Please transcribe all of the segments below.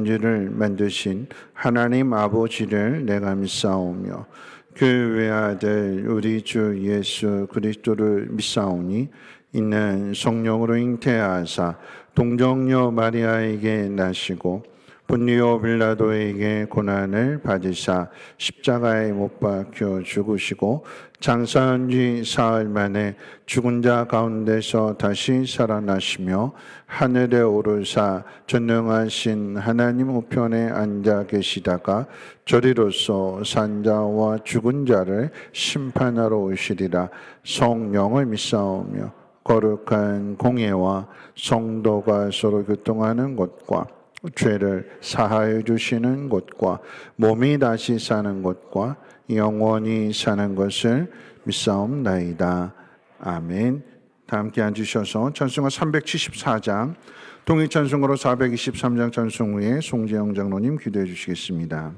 천지를 만드신 하나님 아버지를 내가 믿사오며 그 외아들 우리 주 예수 그리스도를 믿사오니 이는 성령으로 잉태하사 동정녀 마리아에게 나시고 본디오 빌라도에게 고난을 받으사 십자가에 못 박혀 죽으시고 장사한 지 사흘 만에 죽은 자 가운데서 다시 살아나시며 하늘에 오르사 전능하신 하나님 우편에 앉아 계시다가 저리로서 산자와 죽은 자를 심판하러 오시리라. 성령을 믿사오며 거룩한 공예와 성도가 서로 교통하는 것과 죄를 사하여 주시는 것과 몸이 다시 사는 것과 영원히 사는 것을 믿사옵나이다. 아멘. 다 함께 앉으셔서 찬송가 374장 통일찬송가로 423장 찬송 후에 송재영 장로님 기도해 주시겠습니다.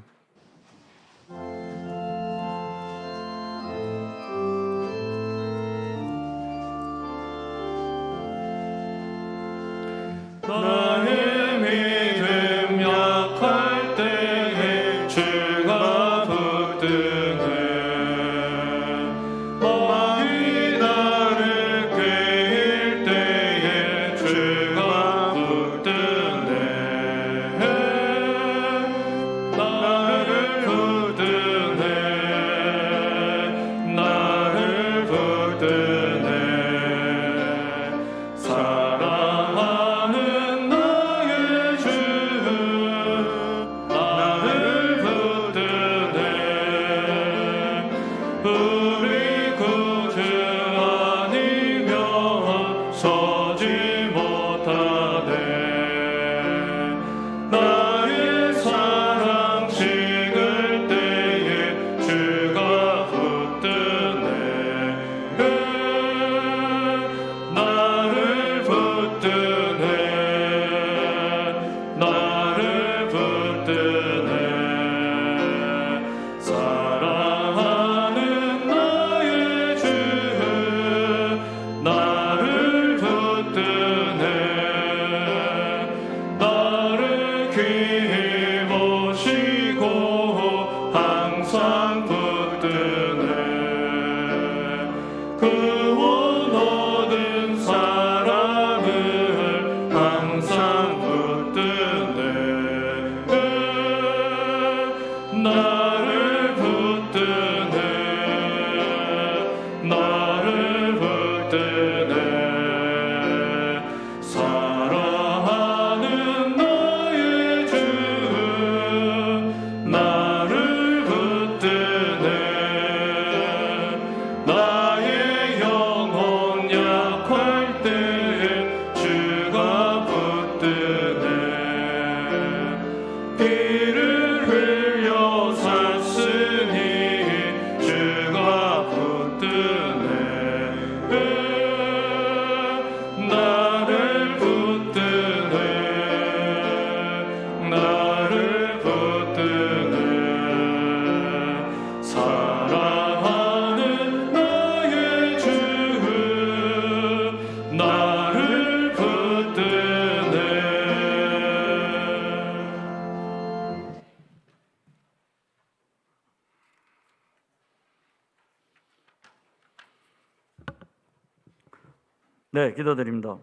네, 기도드립니다.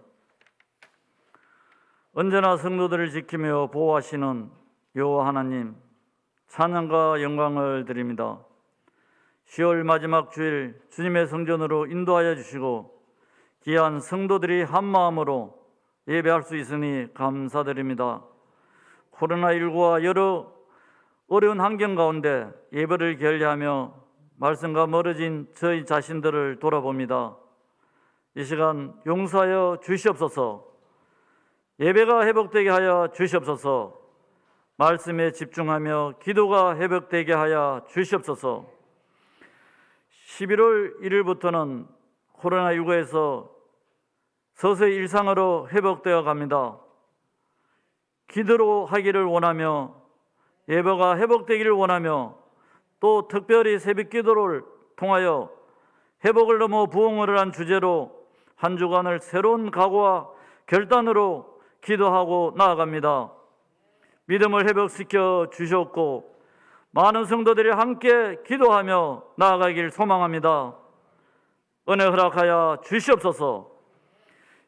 언제나 성도들을 지키며 보호하시는 여호와 하나님, 찬양과 영광을 드립니다. 10월 마지막 주일 주님의 성전으로 인도하여 주시고 귀한 성도들이 한마음으로 예배할 수 있으니 감사드립니다. 코로나19와 여러 어려운 환경 가운데 예배를 게을리하며 말씀과 멀어진 저희 자신들을 돌아봅니다. 이 시간 용서하여 주시옵소서. 예배가 회복되게 하여 주시옵소서. 말씀에 집중하며 기도가 회복되게 하여 주시옵소서. 11월 1일부터는 코로나19에서 서서히 일상으로 회복되어 갑니다. 기도로 하기를 원하며 예배가 회복되기를 원하며 또 특별히 새벽 기도를 통하여 회복을 넘어 부흥을 한 주제로 한 주간을 새로운 각오와 결단으로 기도하고 나아갑니다. 믿음을 회복시켜 주셨고 많은 성도들이 함께 기도하며 나아가길 소망합니다. 은혜 허락하여 주시옵소서.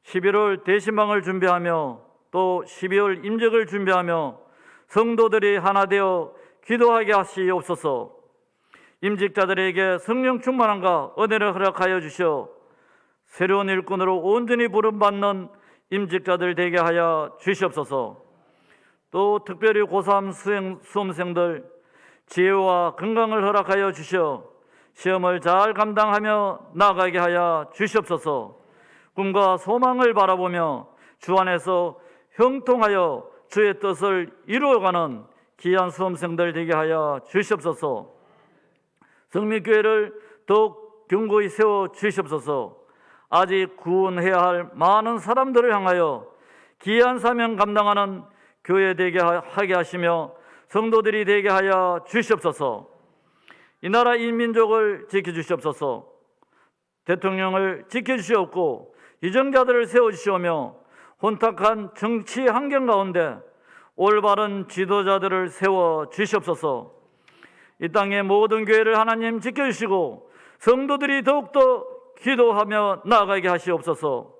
11월 대신방을 준비하며 또 12월 임적을 준비하며 성도들이 하나 되어 기도하게 하시옵소서. 임직자들에게 성령 충만함과 은혜를 허락하여 주시어 새로운 일꾼으로 온전히 부름받는 임직자들 되게 하여 주시옵소서. 또 특별히 고3 수험생들 지혜와 건강을 허락하여 주시어 시험을 잘 감당하며 나아가게 하여 주시옵소서. 꿈과 소망을 바라보며 주 안에서 형통하여 주의 뜻을 이루어가는 귀한 수험생들 되게 하여 주시옵소서. 성민교회를 더욱 견고히 세워 주시옵소서. 아직 구원해야 할 많은 사람들을 향하여 귀한 사명 감당하는 교회 되게 하게 하시며 성도들이 되게 하여 주시옵소서. 이 나라 이 민족을 지켜주시옵소서. 대통령을 지켜주시옵고 유정자들을 세워주시오며 혼탁한 정치 환경 가운데 올바른 지도자들을 세워주시옵소서. 이 땅의 모든 교회를 하나님 지켜주시고 성도들이 더욱더 기도하며 나아가게 하시옵소서.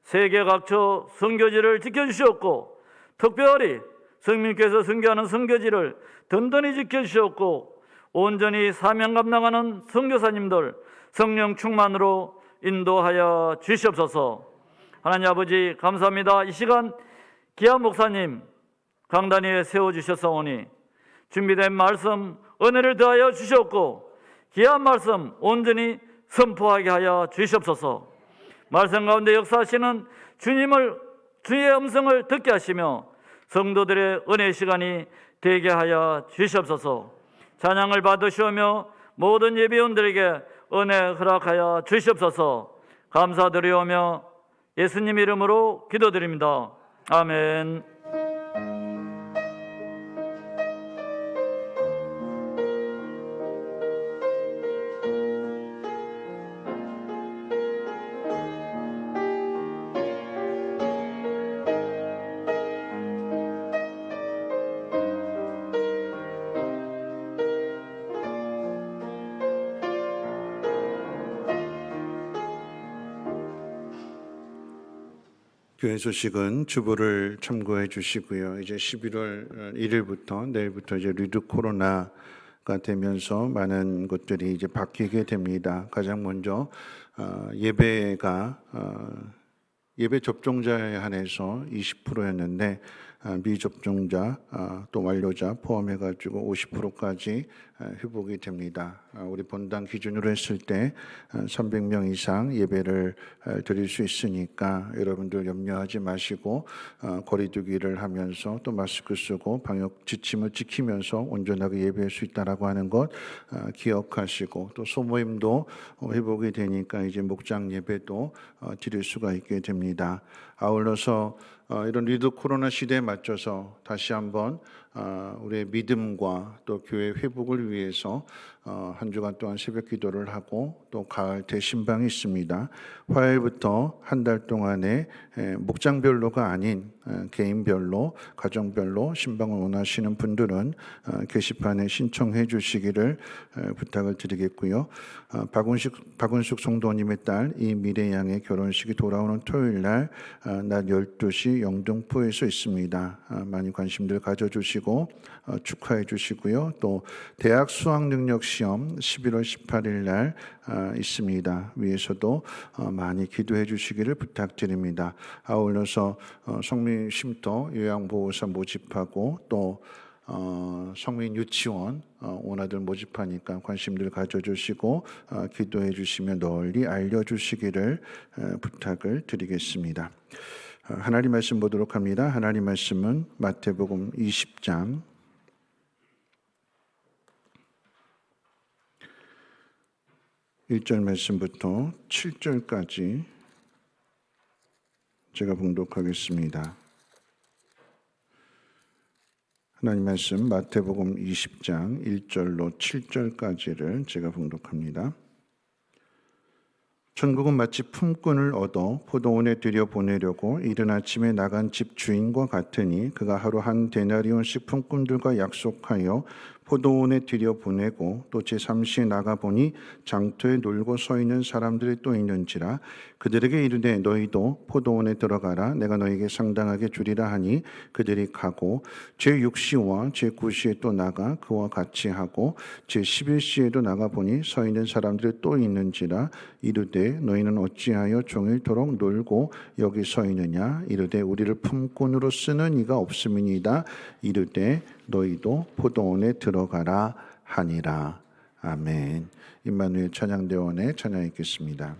세계 각처 선교지를 지켜주시옵고 특별히 성민교회에서 선교하는 선교지를 든든히 지켜주시옵고 온전히 사명 감당하는 선교사님들 성령 충만으로 인도하여 주시옵소서. 하나님 아버지 감사합니다. 이 시간 귀한 목사님 강단 위에 세워주셨사오니 준비된 말씀 은혜를 더하여 주시옵고 귀한 말씀 온전히 선포하게 하여 주시옵소서. 말씀 가운데 역사하시는 주의 음성을 듣게 하시며 성도들의 은혜 시간이 되게 하여 주시옵소서. 찬양을 받으시오며 모든 예배원들에게 은혜 허락하여 주시옵소서. 감사드리오며 예수님 이름으로 기도드립니다. 아멘. 교회 소식은 주보를 참고해 주시고요. 이제 11월 1일부터 내일부터 이제 리드 코로나가 되면서 많은 것들이 이제 바뀌게 됩니다. 가장 먼저 예배가 예배 접종자에 한해서 20%였는데 미접종자 또 완료자 포함해가지고 50%까지 회복이 됩니다. 우리 본당 기준으로 했을 때 300명 이상 예배를 드릴 수 있으니까 여러분들 염려하지 마시고 거리두기를 하면서 또 마스크 쓰고 방역 지침을 지키면서 온전하게 예배할 수 있다라고 하는 것 기억하시고 또 소모임도 회복이 되니까 이제 목장 예배도 드릴 수가 있게 됩니다. 아울러서 이런 리드 코로나 시대에 맞춰서 다시 한번 우리의 믿음과 또 교회 회복을 위해서 한 주간 동안 새벽 기도를 하고 또 가을 대신방이 있습니다. 화요일부터 한 달 동안에 목장별로가 아닌 개인별로 가정별로 신방을 원하시는 분들은 게시판에 신청해 주시기를 부탁을 드리겠고요. 박은숙 성도님의 딸 이미래 양의 결혼식이 돌아오는 토요일 날 낮 12시 영등포에서 있습니다. 많이 관심들 가져주시고 축하해 주시고요. 또 대학 수학능력시험 11월 18일 날 있습니다. 위에서도 많이 기도해 주시기를 부탁드립니다. 아울러서 성민 쉼터 요양보호사 모집하고 또 성민 유치원 원아들 모집하니까 관심들 가져주시고 기도해 주시면 널리 알려주시기를 부탁을 드리겠습니다. 하나님 말씀 보도록 합니다. 하나님 말씀은 마태복음 20장 1절 말씀부터 7절까지 제가 봉독하겠습니다. 하나님 말씀 마태복음 20장 1절로 7절까지를 제가 봉독합니다. 천국은 마치 품꾼을 얻어 포도원에 들여보내려고 이른 아침에 나간 집 주인과 같으니 그가 하루 한 데나리온씩 품꾼들과 약속하여 포도원에 들여보내고 또 제3시에 나가보니 장터에 놀고 서 있는 사람들이 또 있는지라 그들에게 이르되 너희도 포도원에 들어가라 내가 너희에게 상당하게 주리라 하니 그들이 가고 제6시와 제9시에 또 나가 그와 같이 하고 제11시에도 나가보니 서 있는 사람들이 또 있는지라 이르되 너희는 어찌하여 종일토록 놀고 여기 서 있느냐 이르되 우리를 품꾼으로 쓰는 이가 없음이니이다 이르되 너희도 포도원에 들어가라 하니라. 아멘. 임마누엘 찬양대원의 찬양 읽겠습니다.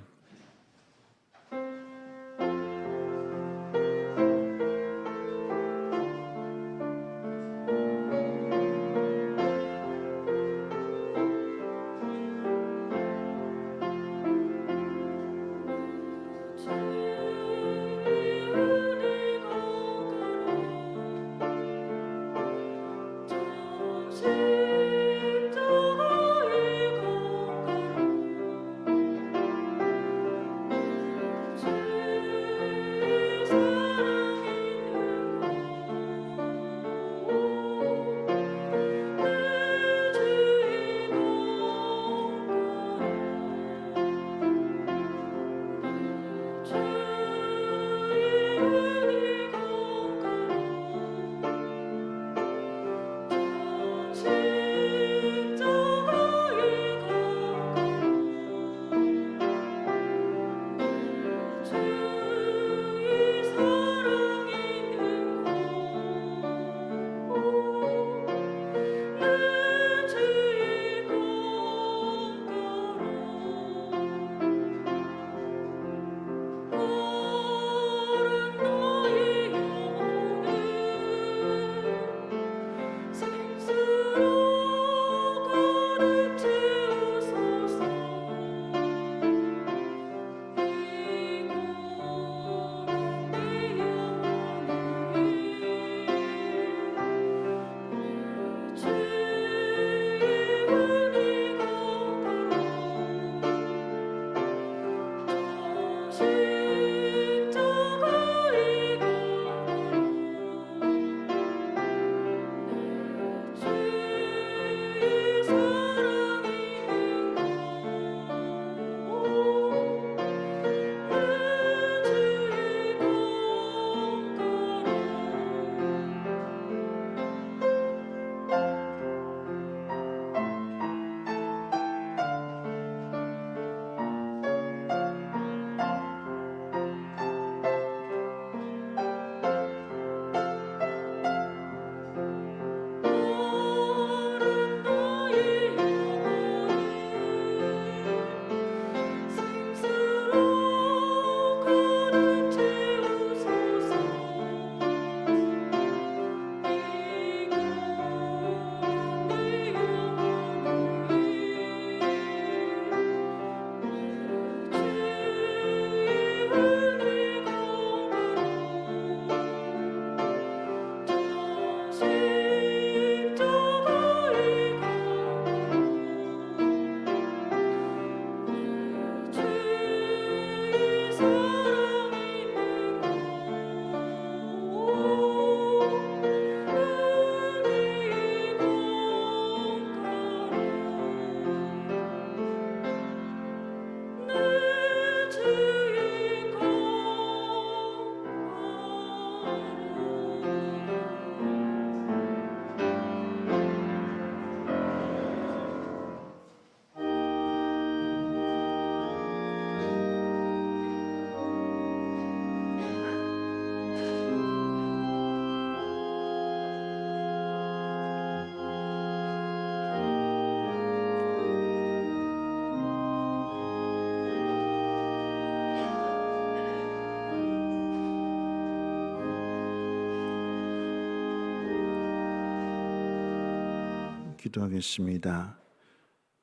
기도하겠습니다.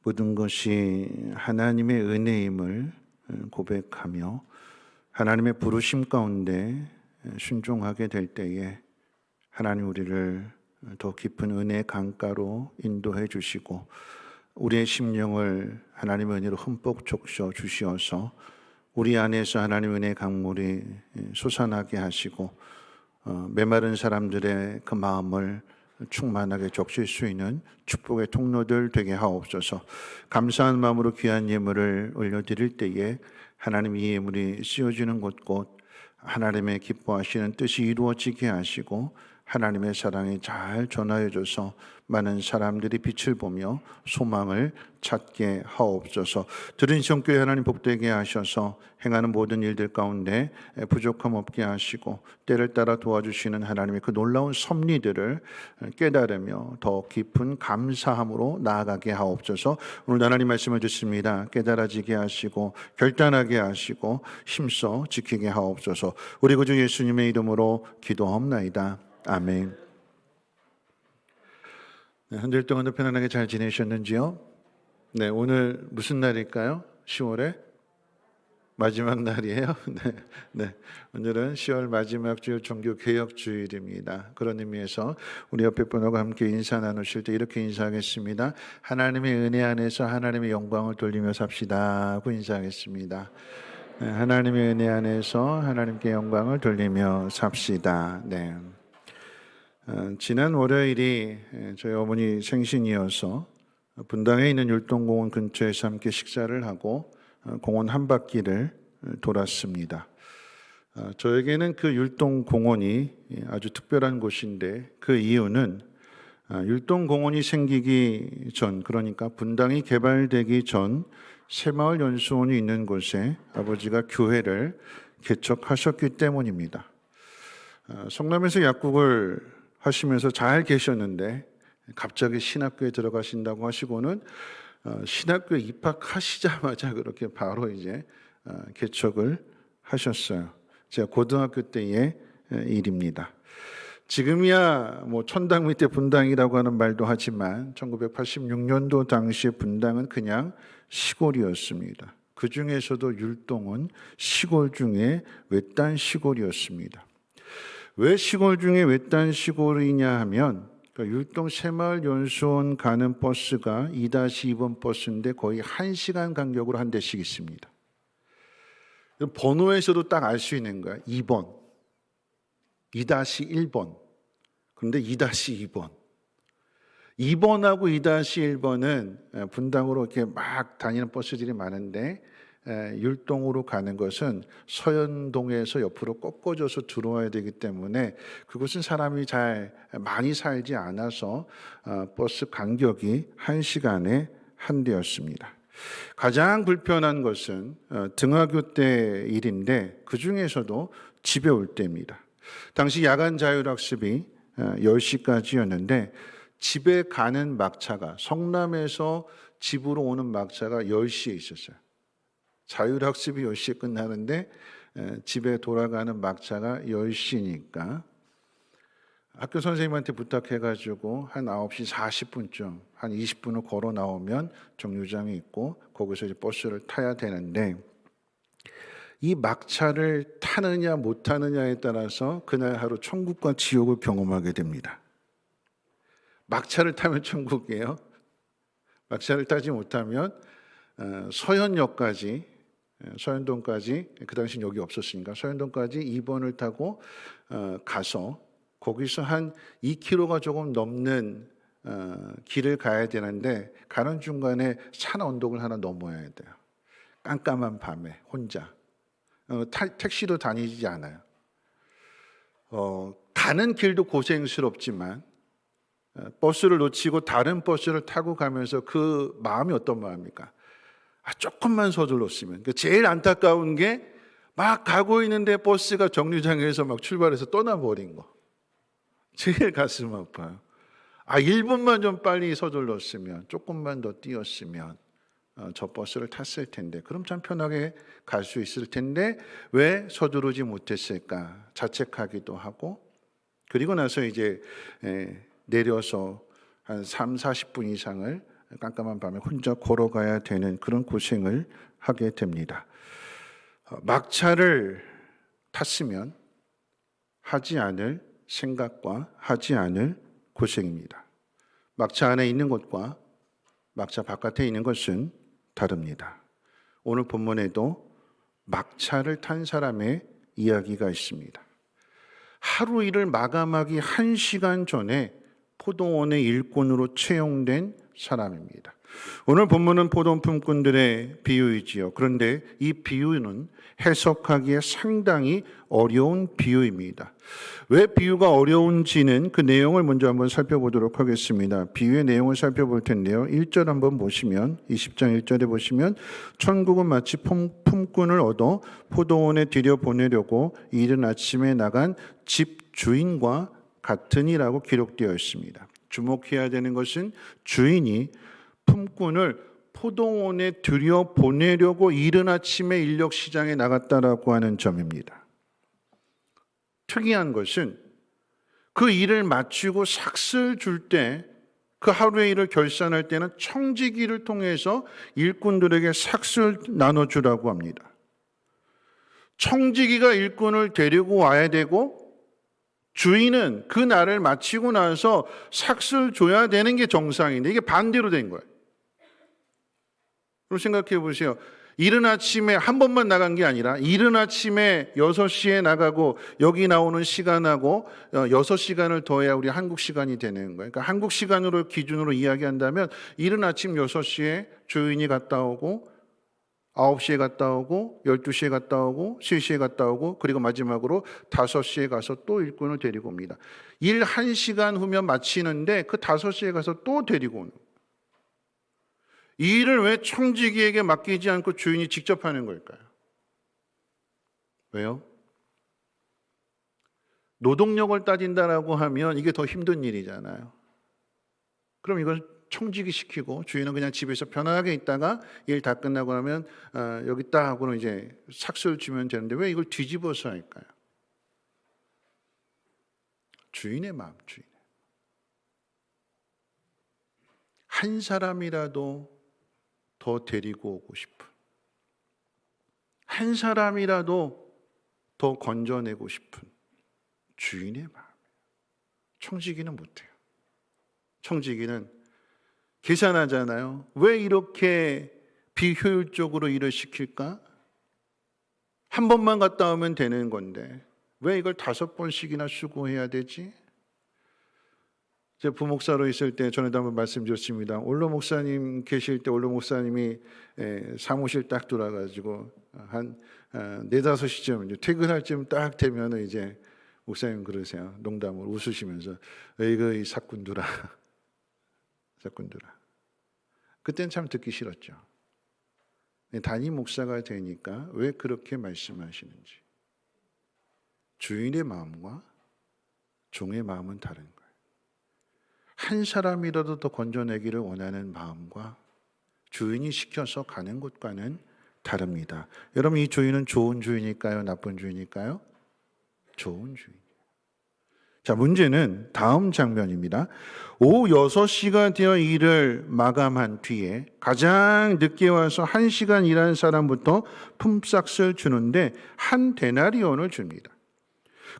모든 것이 하나님의 은혜임을 고백하며 하나님의 부르심 가운데 순종하게 될 때에 하나님 우리를 더 깊은 은혜의 강가로 인도해 주시고 우리의 심령을 하나님의 은혜로 흠뻑 적셔 주시어서 우리 안에서 하나님의 은혜의 강물이 솟아나게 하시고 메마른 사람들의 그 마음을 충만하게 적실 수 있는 축복의 통로들 되게 하옵소서. 감사한 마음으로 귀한 예물을 올려드릴 때에 하나님 이 예물이 씌워지는 곳곳 하나님의 기뻐하시는 뜻이 이루어지게 하시고 하나님의 사랑이 잘 전하여져서 많은 사람들이 빛을 보며 소망을 찾게 하옵소서. 들은 시험교회 하나님 복되게 하셔서 행하는 모든 일들 가운데 부족함 없게 하시고 때를 따라 도와주시는 하나님의 그 놀라운 섭리들을 깨달으며 더 깊은 감사함으로 나아가게 하옵소서. 오늘 하나님 말씀을 듣습니다. 깨달아지게 하시고 결단하게 하시고 힘써 지키게 하옵소서. 우리 구주 예수님의 이름으로 기도하옵나이다. 아멘. 네, 한 주일 동안도 편안하게 잘 지내셨는지요? 네, 오늘 무슨 날일까요? 10월의 마지막 날이에요. 네. 오늘은 10월 마지막 주일 종교 개혁 주일입니다. 그런 의미에서 우리 옆에 분하고 함께 인사 나누실 때 이렇게 인사하겠습니다. 하나님의 은혜 안에서 하나님의 영광을 돌리며 삽시다 하고 인사하겠습니다. 네, 하나님의 은혜 안에서 하나님께 영광을 돌리며 삽시다. 네. 지난 월요일이 저희 어머니 생신이어서 분당에 있는 율동공원 근처에서 함께 식사를 하고 공원 한 바퀴를 돌았습니다. 저에게는 그 율동공원이 아주 특별한 곳인데 그 이유는 율동공원이 생기기 전, 그러니까 분당이 개발되기 전 새마을연수원이 있는 곳에 아버지가 교회를 개척하셨기 때문입니다. 성남에서 약국을 하시면서 잘 계셨는데 갑자기 신학교에 들어가신다고 하시고는 신학교에 입학하시자마자 그렇게 바로 이제 개척을 하셨어요. 제가 고등학교 때의 일입니다. 지금이야 뭐 천당 밑에 분당이라고 하는 말도 하지만 1986년도 당시에 분당은 그냥 시골이었습니다. 그 중에서도 율동은 시골 중에 외딴 시골이었습니다. 왜 시골 중에 외딴 시골이냐 하면 율동 새마을연수원 가는 버스가 2-2번 버스인데 거의 1시간 간격으로 한 대씩 있습니다. 번호에서도 딱 알 수 있는 거야. 2번, 2-1번, 그런데 2-2번. 2번하고 2-1번은 분당으로 이렇게 막 다니는 버스들이 많은데 율동으로 가는 것은 서현동에서 옆으로 꺾어져서 들어와야 되기 때문에 그곳은 사람이 잘 많이 살지 않아서 버스 간격이 1시간에 한 대였습니다. 가장 불편한 것은 등하교 때 일인데 그 중에서도 집에 올 때입니다. 당시 야간 자율학습이 10시까지였는데 집에 가는 막차가 성남에서 집으로 오는 막차가 10시에 있었어요. 자율학습이 10시에 끝나는데 집에 돌아가는 막차가 10시니까 학교 선생님한테 부탁해가지고 한 9시 40분쯤 한 20분을 걸어 나오면 정류장이 있고 거기서 이제 버스를 타야 되는데 이 막차를 타느냐 못 타느냐에 따라서 그날 하루 천국과 지옥을 경험하게 됩니다. 막차를 타면 천국이에요. 막차를 타지 못하면 서현동까지 그 당시는 여기 없었으니까 서현동까지 2번을 타고 가서 거기서 한 2km가 조금 넘는 길을 가야 되는데 가는 중간에 산 언덕을 하나 넘어야 돼요. 깜깜한 밤에 혼자. 택시도 다니지 않아요. 가는 길도 고생스럽지만 버스를 놓치고 다른 버스를 타고 가면서 그 마음이 어떤 마음입니까? 조금만 서둘렀으면. 제일 안타까운 게 막 가고 있는데 버스가 정류장에서 막 출발해서 떠나버린 거. 제일 가슴 아파요. 1분만 좀 빨리 서둘렀으면, 조금만 더 뛰었으면 저 버스를 탔을 텐데 그럼 참 편하게 갈 수 있을 텐데 왜 서두르지 못했을까 자책하기도 하고, 그리고 나서 이제 내려서 한 30-40분 이상을 깜깜한 밤에 혼자 걸어가야 되는 그런 고생을 하게 됩니다. 막차를 탔으면 하지 않을 생각과 하지 않을 고생입니다. 막차 안에 있는 것과 막차 바깥에 있는 것은 다릅니다. 오늘 본문에도 막차를 탄 사람의 이야기가 있습니다. 하루 일을 마감하기 1시간 전에 포도원의 일꾼으로 채용된 사람입니다. 오늘 본문은 포도원 품꾼들의 비유이지요. 그런데 이 비유는 해석하기에 상당히 어려운 비유입니다. 왜 비유가 어려운지는 그 내용을 먼저 한번 살펴보도록 하겠습니다. 비유의 내용을 살펴볼 텐데요. 1절 한번 보시면, 20장 1절에 보시면, 천국은 마치 품꾼을 얻어 포도원에 들여보내려고 이른 아침에 나간 집 주인과 같으니라고 기록되어 있습니다. 주목해야 되는 것은 주인이 품꾼을 포도원에 들여보내려고 이른 아침에 인력시장에 나갔다라고 하는 점입니다. 특이한 것은 그 일을 마치고 삭스를 줄 때, 그 하루의 일을 결산할 때는 청지기를 통해서 일꾼들에게 삭스를 나눠주라고 합니다. 청지기가 일꾼을 데리고 와야 되고 주인은 그 날을 마치고 나서 삭스를 줘야 되는 게 정상인데 이게 반대로 된 거예요. 그럼 생각해 보세요. 이른 아침에 한 번만 나간 게 아니라 이른 아침에 6시에 나가고 여기 나오는 시간하고 6시간을 더해야 우리 한국 시간이 되는 거예요. 그러니까 한국 시간으로 기준으로 이야기한다면 이른 아침 6시에 주인이 갔다 오고 9시에 갔다 오고 12시에 갔다 오고 3시에 갔다 오고 그리고 마지막으로 5시에 가서 또 일꾼을 데리고 옵니다. 일 1시간 후면 마치는데 그 5시에 가서 또 데리고 오는 거예요. 이 일을 왜 청지기에게 맡기지 않고 주인이 직접 하는 걸까요? 왜요? 노동력을 따진다라고 하면 이게 더 힘든 일이잖아요. 그럼 이걸 청지기 시키고 주인은 그냥 집에서 편하게 있다가 일 다 끝나고 나면 여기 딱 하고는 이제 삭스를 주면 되는데 왜 이걸 뒤집어서 할까요? 주인의 마음, 주인의. 한 사람이라도 더 데리고 오고 싶은, 한 사람이라도 더 건져내고 싶은 주인의 마음이에요. 청지기는 못해요. 청지기는 계산하잖아요. 왜 이렇게 비효율적으로 일을 시킬까? 한 번만 갔다 오면 되는 건데 왜 이걸 5번씩이나 수고해야 되지? 제가 부목사로 있을 때 전에도 한번 말씀드렸습니다. 올로 목사님 계실 때 올로 목사님이 사무실 딱 들어가지고 한 4-5시쯤 퇴근할 쯤 딱 되면 이제 목사님 그러세요. 농담으로 웃으시면서 이거 이 사꾼들아. 사꾼들아. 그때는 참 듣기 싫었죠. 담임 목사가 되니까 왜 그렇게 말씀하시는지. 주인의 마음과 종의 마음은 다른 거예요. 한 사람이라도 더 건져내기를 원하는 마음과 주인이 시켜서 가는 곳과는 다릅니다. 여러분, 이 주인은 좋은 주인일까요? 나쁜 주인일까요? 좋은 주인. 자, 문제는 다음 장면입니다. 오후 6시가 되어 일을 마감한 뒤에 가장 늦게 와서 1시간 일한 사람부터 품삯을 주는데 한 데나리온을 줍니다.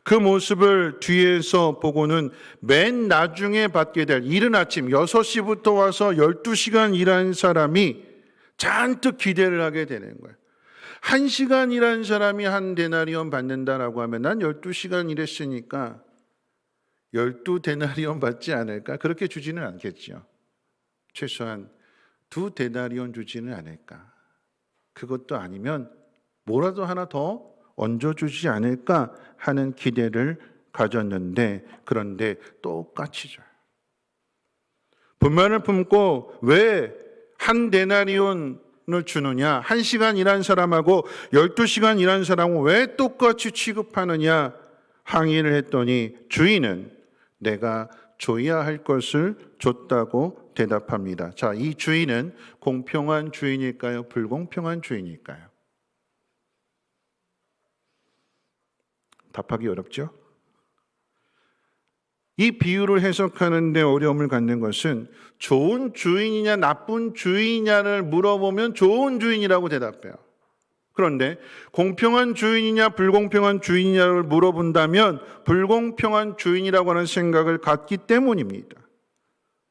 그 모습을 뒤에서 보고는 맨 나중에 받게 될 이른 아침 6시부터 와서 12시간 일한 사람이 잔뜩 기대를 하게 되는 거예요. 1시간 일한 사람이 한 데나리온 받는다라고 하면 난 12시간 일했으니까 12데나리온 받지 않을까? 그렇게 주지는 않겠죠. 최소한 2데나리온 주지는 않을까? 그것도 아니면 뭐라도 하나 더 얹어주지 않을까 하는 기대를 가졌는데 그런데 똑같이 줘요. 분만을 품고 왜 한 데나리온을 주느냐? 1시간 일한 사람하고 12시간 일한 사람은 왜 똑같이 취급하느냐? 항의를 했더니 주인은 내가 줘야 할 것을 줬다고 대답합니다. 자, 이 주인은 공평한 주인일까요? 불공평한 주인일까요? 답하기 어렵죠? 이 비유를 해석하는 데 어려움을 갖는 것은 좋은 주인이냐 나쁜 주인이냐를 물어보면 좋은 주인이라고 대답해요. 그런데 공평한 주인이냐 불공평한 주인이냐를 물어본다면 불공평한 주인이라고 하는 생각을 갖기 때문입니다.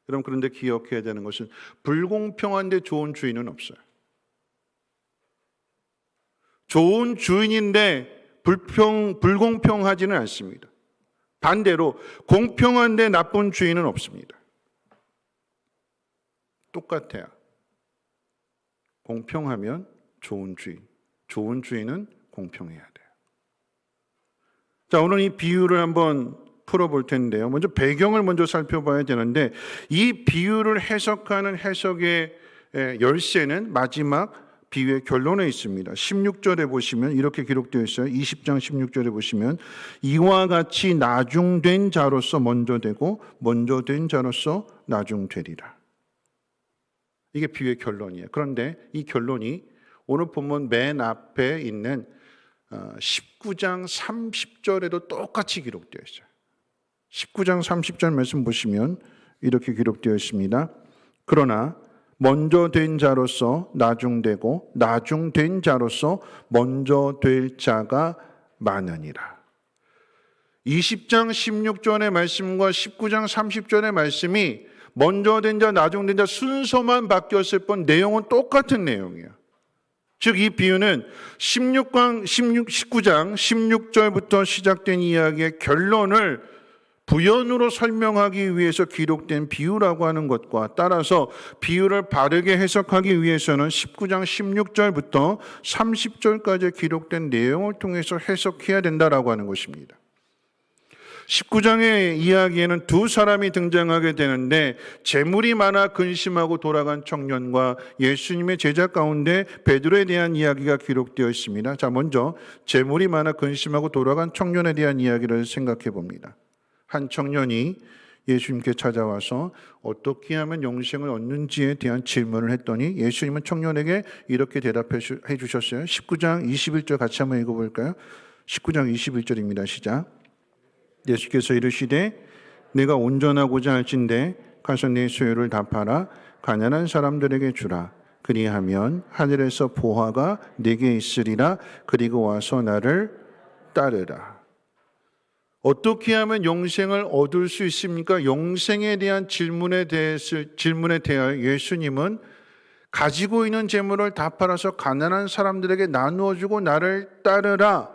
여러분, 그런데 기억해야 되는 것은 불공평한데 좋은 주인은 없어요. 좋은 주인인데 불공평하지는 않습니다. 반대로 공평한데 나쁜 주인은 없습니다. 똑같아요. 공평하면 좋은 주인, 좋은 주인은 공평해야 돼요. 자, 오늘 이 비유를 한번 풀어볼 텐데요. 먼저 배경을 먼저 살펴봐야 되는데, 이 비유를 해석하는 해석의 열쇠는 마지막 비유의 결론에 있습니다. 16절에 보시면 이렇게 기록되어 있어요. 20장 16절에 보시면 이와 같이 나중된 자로서 먼저 되고 먼저 된 자로서 나중되리라. 이게 비유의 결론이에요. 그런데 이 결론이 오늘 본문 맨 앞에 있는 19장 30절에도 똑같이 기록되어 있어요. 19장 30절 말씀 보시면 이렇게 기록되어 있습니다. 그러나 먼저 된 자로서 나중되고 나중된 자로서 먼저 될 자가 많으니라. 20장 16절의 말씀과 19장 30절의 말씀이 먼저 된 자, 나중된 자 순서만 바뀌었을 뿐 내용은 똑같은 내용이에요. 즉 이 비유는 19장 16절부터 시작된 이야기의 결론을 부연으로 설명하기 위해서 기록된 비유라고 하는 것과 따라서 비유를 바르게 해석하기 위해서는 19장 16절부터 30절까지 기록된 내용을 통해서 해석해야 된다라고 하는 것입니다. 19장의 이야기에는 두 사람이 등장하게 되는데 재물이 많아 근심하고 돌아간 청년과 예수님의 제자 가운데 베드로에 대한 이야기가 기록되어 있습니다. 자, 먼저 재물이 많아 근심하고 돌아간 청년에 대한 이야기를 생각해 봅니다. 한 청년이 예수님께 찾아와서 어떻게 하면 영생을 얻는지에 대한 질문을 했더니 예수님은 청년에게 이렇게 대답해 주셨어요. 19장 21절 같이 한번 읽어볼까요? 19장 21절입니다. 시작. 예수께서 이르시되 내가 온전하고자 할진대 가서 네 소유를 다 팔아 가난한 사람들에게 주라. 그리하면 하늘에서 보화가 네게 있으리라. 그리고 와서 나를 따르라. 어떻게 하면 영생을 얻을 수 있습니까? 영생에 대한 질문에 대하여 예수님은 가지고 있는 재물을 다 팔아서 가난한 사람들에게 나누어주고 나를 따르라.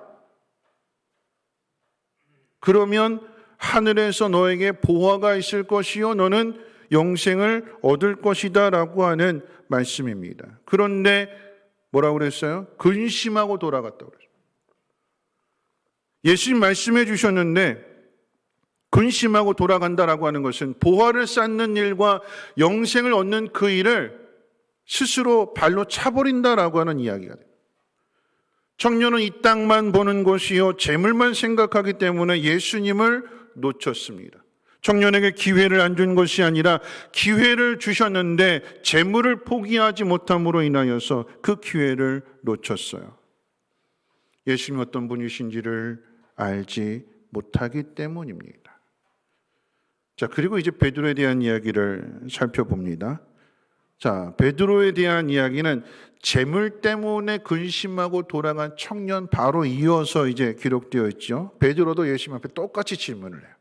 그러면 하늘에서 너에게 보화가 있을 것이요 너는 영생을 얻을 것이다 라고 하는 말씀입니다. 그런데 뭐라고 그랬어요? 근심하고 돌아갔다고 그랬어요. 예수님 말씀해 주셨는데 근심하고 돌아간다라고 하는 것은 보화를 쌓는 일과 영생을 얻는 그 일을 스스로 발로 차버린다라고 하는 이야기가 돼요. 청년은 이 땅만 보는 것이요 재물만 생각하기 때문에 예수님을 놓쳤습니다. 청년에게 기회를 안 준 것이 아니라 기회를 주셨는데 재물을 포기하지 못함으로 인하여서 그 기회를 놓쳤어요. 예수님 어떤 분이신지를 알지 못하기 때문입니다. 자, 그리고 이제 베드로에 대한 이야기를 살펴봅니다. 자, 베드로에 대한 이야기는 재물 때문에 근심하고 돌아간 청년 바로 이어서 이제 기록되어 있죠. 베드로도 예수님 앞에 똑같이 질문을 해요.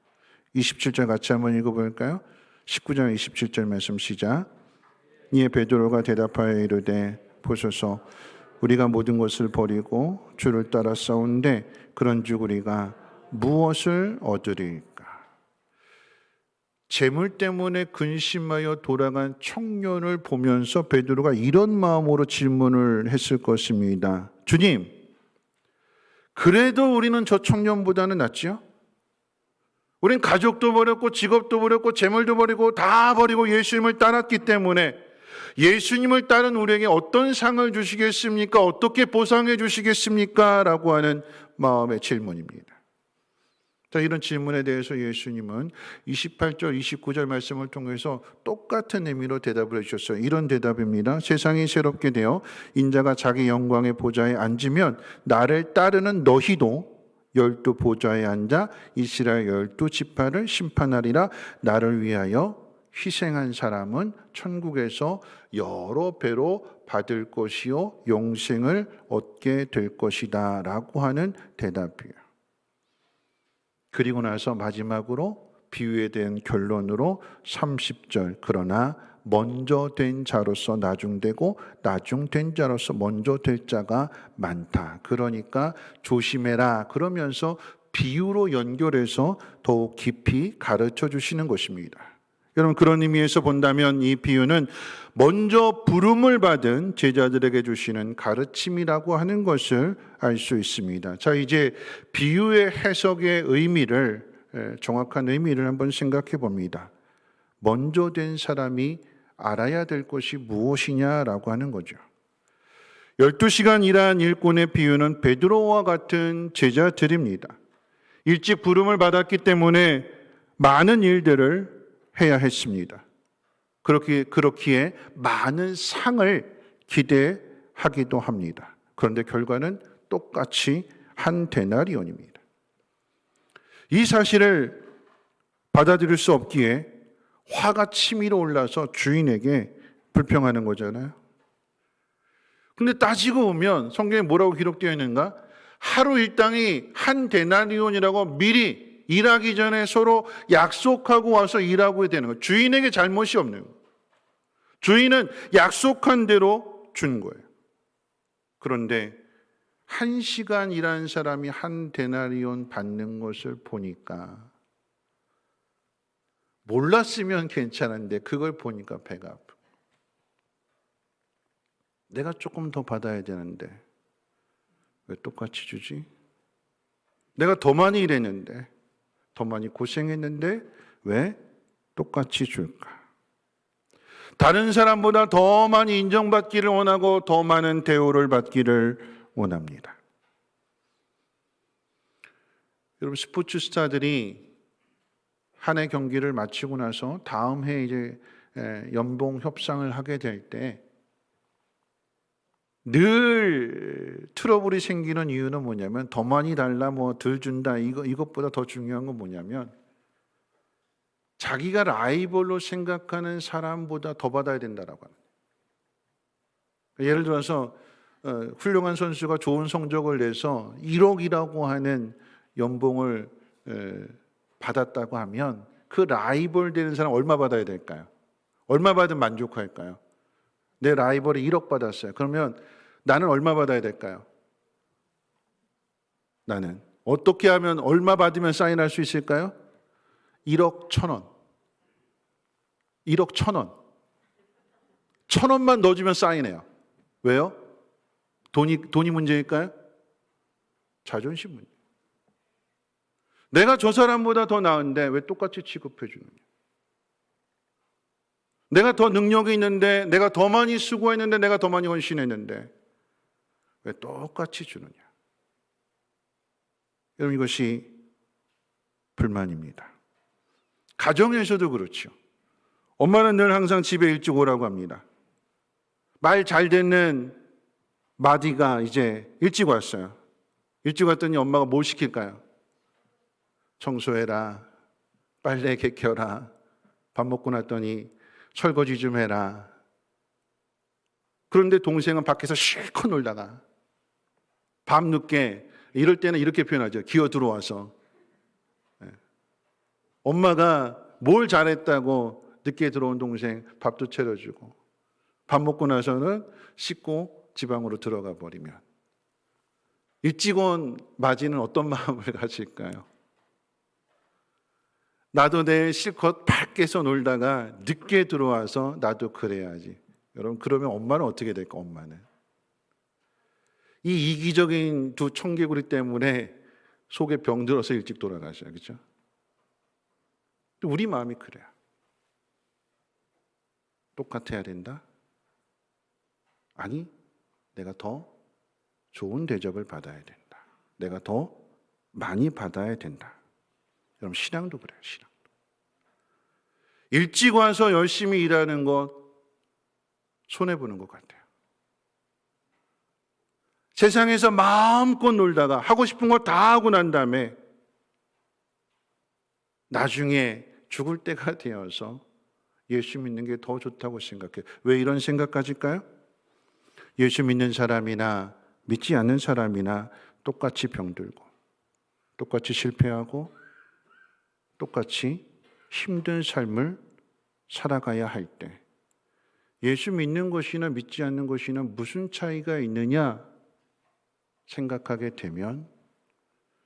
27절 같이 한번 읽어볼까요? 19장 27절 말씀 시작. 이에 베드로가 대답하여 이르되 보소서 우리가 모든 것을 버리고 주를 따라 싸운데 그런즉 우리가 무엇을 얻으리까? 재물 때문에 근심하여 돌아간 청년을 보면서 베드로가 이런 마음으로 질문을 했을 것입니다. 주님, 그래도 우리는 저 청년보다는 낫지요? 우린 가족도 버렸고 직업도 버렸고 재물도 버리고 다 버리고 예수님을 따랐기 때문에 예수님을 따른 우리에게 어떤 상을 주시겠습니까? 어떻게 보상해 주시겠습니까? 라고 하는 마음의 질문입니다. 자, 이런 질문에 대해서 예수님은 28절, 29절 말씀을 통해서 똑같은 의미로 대답을 해주셨어요. 이런 대답입니다. 세상이 새롭게 되어 인자가 자기 영광의 보좌에 앉으면 나를 따르는 너희도 12 보좌에 앉아 이스라엘 12 지파를 심판하리라. 나를 위하여 희생한 사람은 천국에서 여러 배로 받을 것이요 영생을 얻게 될 것이다 라고 하는 대답이에요. 그리고 나서 마지막으로 비유에 대한 결론으로 30절 그러나 먼저 된 자로서 나중되고 나중된 자로서 먼저 될 자가 많다. 그러니까 조심해라. 그러면서 비유로 연결해서 더욱 깊이 가르쳐 주시는 것입니다. 여러분 그런 의미에서 본다면 이 비유는 먼저 부름을 받은 제자들에게 주시는 가르침이라고 하는 것을 알 수 있습니다. 자, 이제 비유의 해석의 의미를 정확한 의미를 한번 생각해 봅니다. 먼저 된 사람이 알아야 될 것이 무엇이냐라고 하는 거죠. 12시간 일한 일꾼의 비유는 베드로와 같은 제자들입니다. 일찍 부름을 받았기 때문에 많은 일들을 해야 했습니다. 그렇기에 많은 상을 기대하기도 합니다. 그런데 결과는 똑같이 한 데나리온입니다. 이 사실을 받아들일 수 없기에 화가 치밀어 올라서 주인에게 불평하는 거잖아요. 근데 따지고 보면 성경에 뭐라고 기록되어 있는가? 하루 일당이 한 데나리온이라고 미리 일하기 전에 서로 약속하고 와서 일하고 되는 거예요. 주인에게 잘못이 없는 거예요. 주인은 약속한 대로 준 거예요. 그런데 1시간 일한 사람이 한 데나리온 받는 것을 보니까 몰랐으면 괜찮은데 그걸 보니까 배가 아프고 내가 조금 더 받아야 되는데 왜 똑같이 주지? 내가 더 많이 일했는데 더 많이 고생했는데 왜 똑같이 줄까? 다른 사람보다 더 많이 인정받기를 원하고 더 많은 대우를 받기를 원합니다. 여러분 스포츠 스타들이 한 해 경기를 마치고 나서 다음 해 이제 연봉 협상을 하게 될 때 늘 트러블이 생기는 이유는 뭐냐면 더 많이 달라 뭐 덜 준다 이것보다 더 중요한 건 뭐냐면 자기가 라이벌로 생각하는 사람보다 더 받아야 된다라고 하는 거예요. 예를 들어서 훌륭한 선수가 좋은 성적을 내서 1억이라고 하는 연봉을 받았다고 하면 그 라이벌 되는 사람 얼마 받아야 될까요? 얼마 받으면 만족할까요? 내 라이벌이 1억 받았어요. 그러면 나는 얼마 받아야 될까요? 나는 어떻게 하면 얼마 받으면 사인할 수 있을까요? 1억 1,000원. 1억 1,000원. 1,000원만 넣어주면 사인해요. 왜요? 돈이 문제일까요? 자존심 문제. 내가 저 사람보다 더 나은데 왜 똑같이 취급해 주느냐? 내가 더 능력이 있는데, 내가 더 많이 수고했는데, 내가 더 많이 헌신했는데 왜 똑같이 주느냐? 여러분 이것이 불만입니다. 가정에서도 그렇죠. 엄마는 늘 항상 집에 일찍 오라고 합니다. 말 잘 듣는 마디가 이제 일찍 왔어요. 일찍 왔더니 엄마가 뭘 시킬까요? 청소해라, 빨래 개켜라, 밥 먹고 났더니 설거지 좀 해라. 그런데 동생은 밖에서 실컷 놀다가 밤늦게 이럴 때는 이렇게 표현하죠. 기어 들어와서 엄마가 뭘 잘했다고 늦게 들어온 동생 밥도 차려주고 밥 먹고 나서는 씻고 지방으로 들어가 버리면 일찍 온 마지는 어떤 마음을 가질까요? 나도 내일 실컷 밖에서 놀다가 늦게 들어와서 나도 그래야지. 여러분 그러면 엄마는 어떻게 될까? 엄마는 이 이기적인 두 청개구리 때문에 속에 병 들어서 일찍 돌아가셔요. 그렇죠? 우리 마음이 그래요. 똑같아야 된다? 아니, 내가 더 좋은 대접을 받아야 된다. 내가 더 많이 받아야 된다. 여러분 신앙도 그래요. 신앙도. 일찍 와서 열심히 일하는 것 손해보는 것 같아요. 세상에서 마음껏 놀다가 하고 싶은 거 다 하고 난 다음에 나중에 죽을 때가 되어서 예수 믿는 게 더 좋다고 생각해요. 왜 이런 생각 가질까요? 예수 믿는 사람이나 믿지 않는 사람이나 똑같이 병들고 똑같이 실패하고 똑같이 힘든 삶을 살아가야 할 때 예수 믿는 것이나 믿지 않는 것이나 무슨 차이가 있느냐 생각하게 되면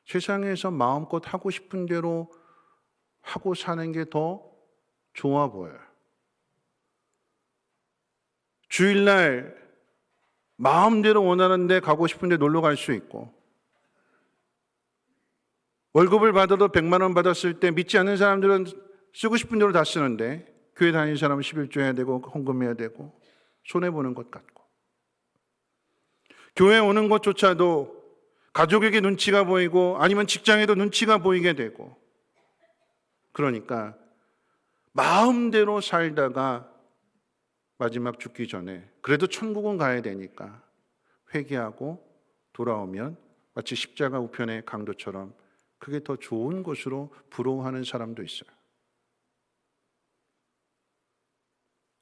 세상에서 마음껏 하고 싶은 대로 하고 사는 게 더 좋아 보여요. 주일날 마음대로 원하는 데 가고 싶은 데 놀러 갈 수 있고, 월급을 받아도 100만 원 받았을 때 믿지 않는 사람들은 쓰고 싶은 대로 다 쓰는데 교회 다니는 사람은 11조 해야 되고 헌금해야 되고 손해보는 것 같고, 교회 오는 것조차도 가족에게 눈치가 보이고 아니면 직장에도 눈치가 보이게 되고, 그러니까 마음대로 살다가 마지막 죽기 전에 그래도 천국은 가야 되니까 회개하고 돌아오면 마치 십자가 우편의 강도처럼 그게 더 좋은 것으로 부러워하는 사람도 있어요.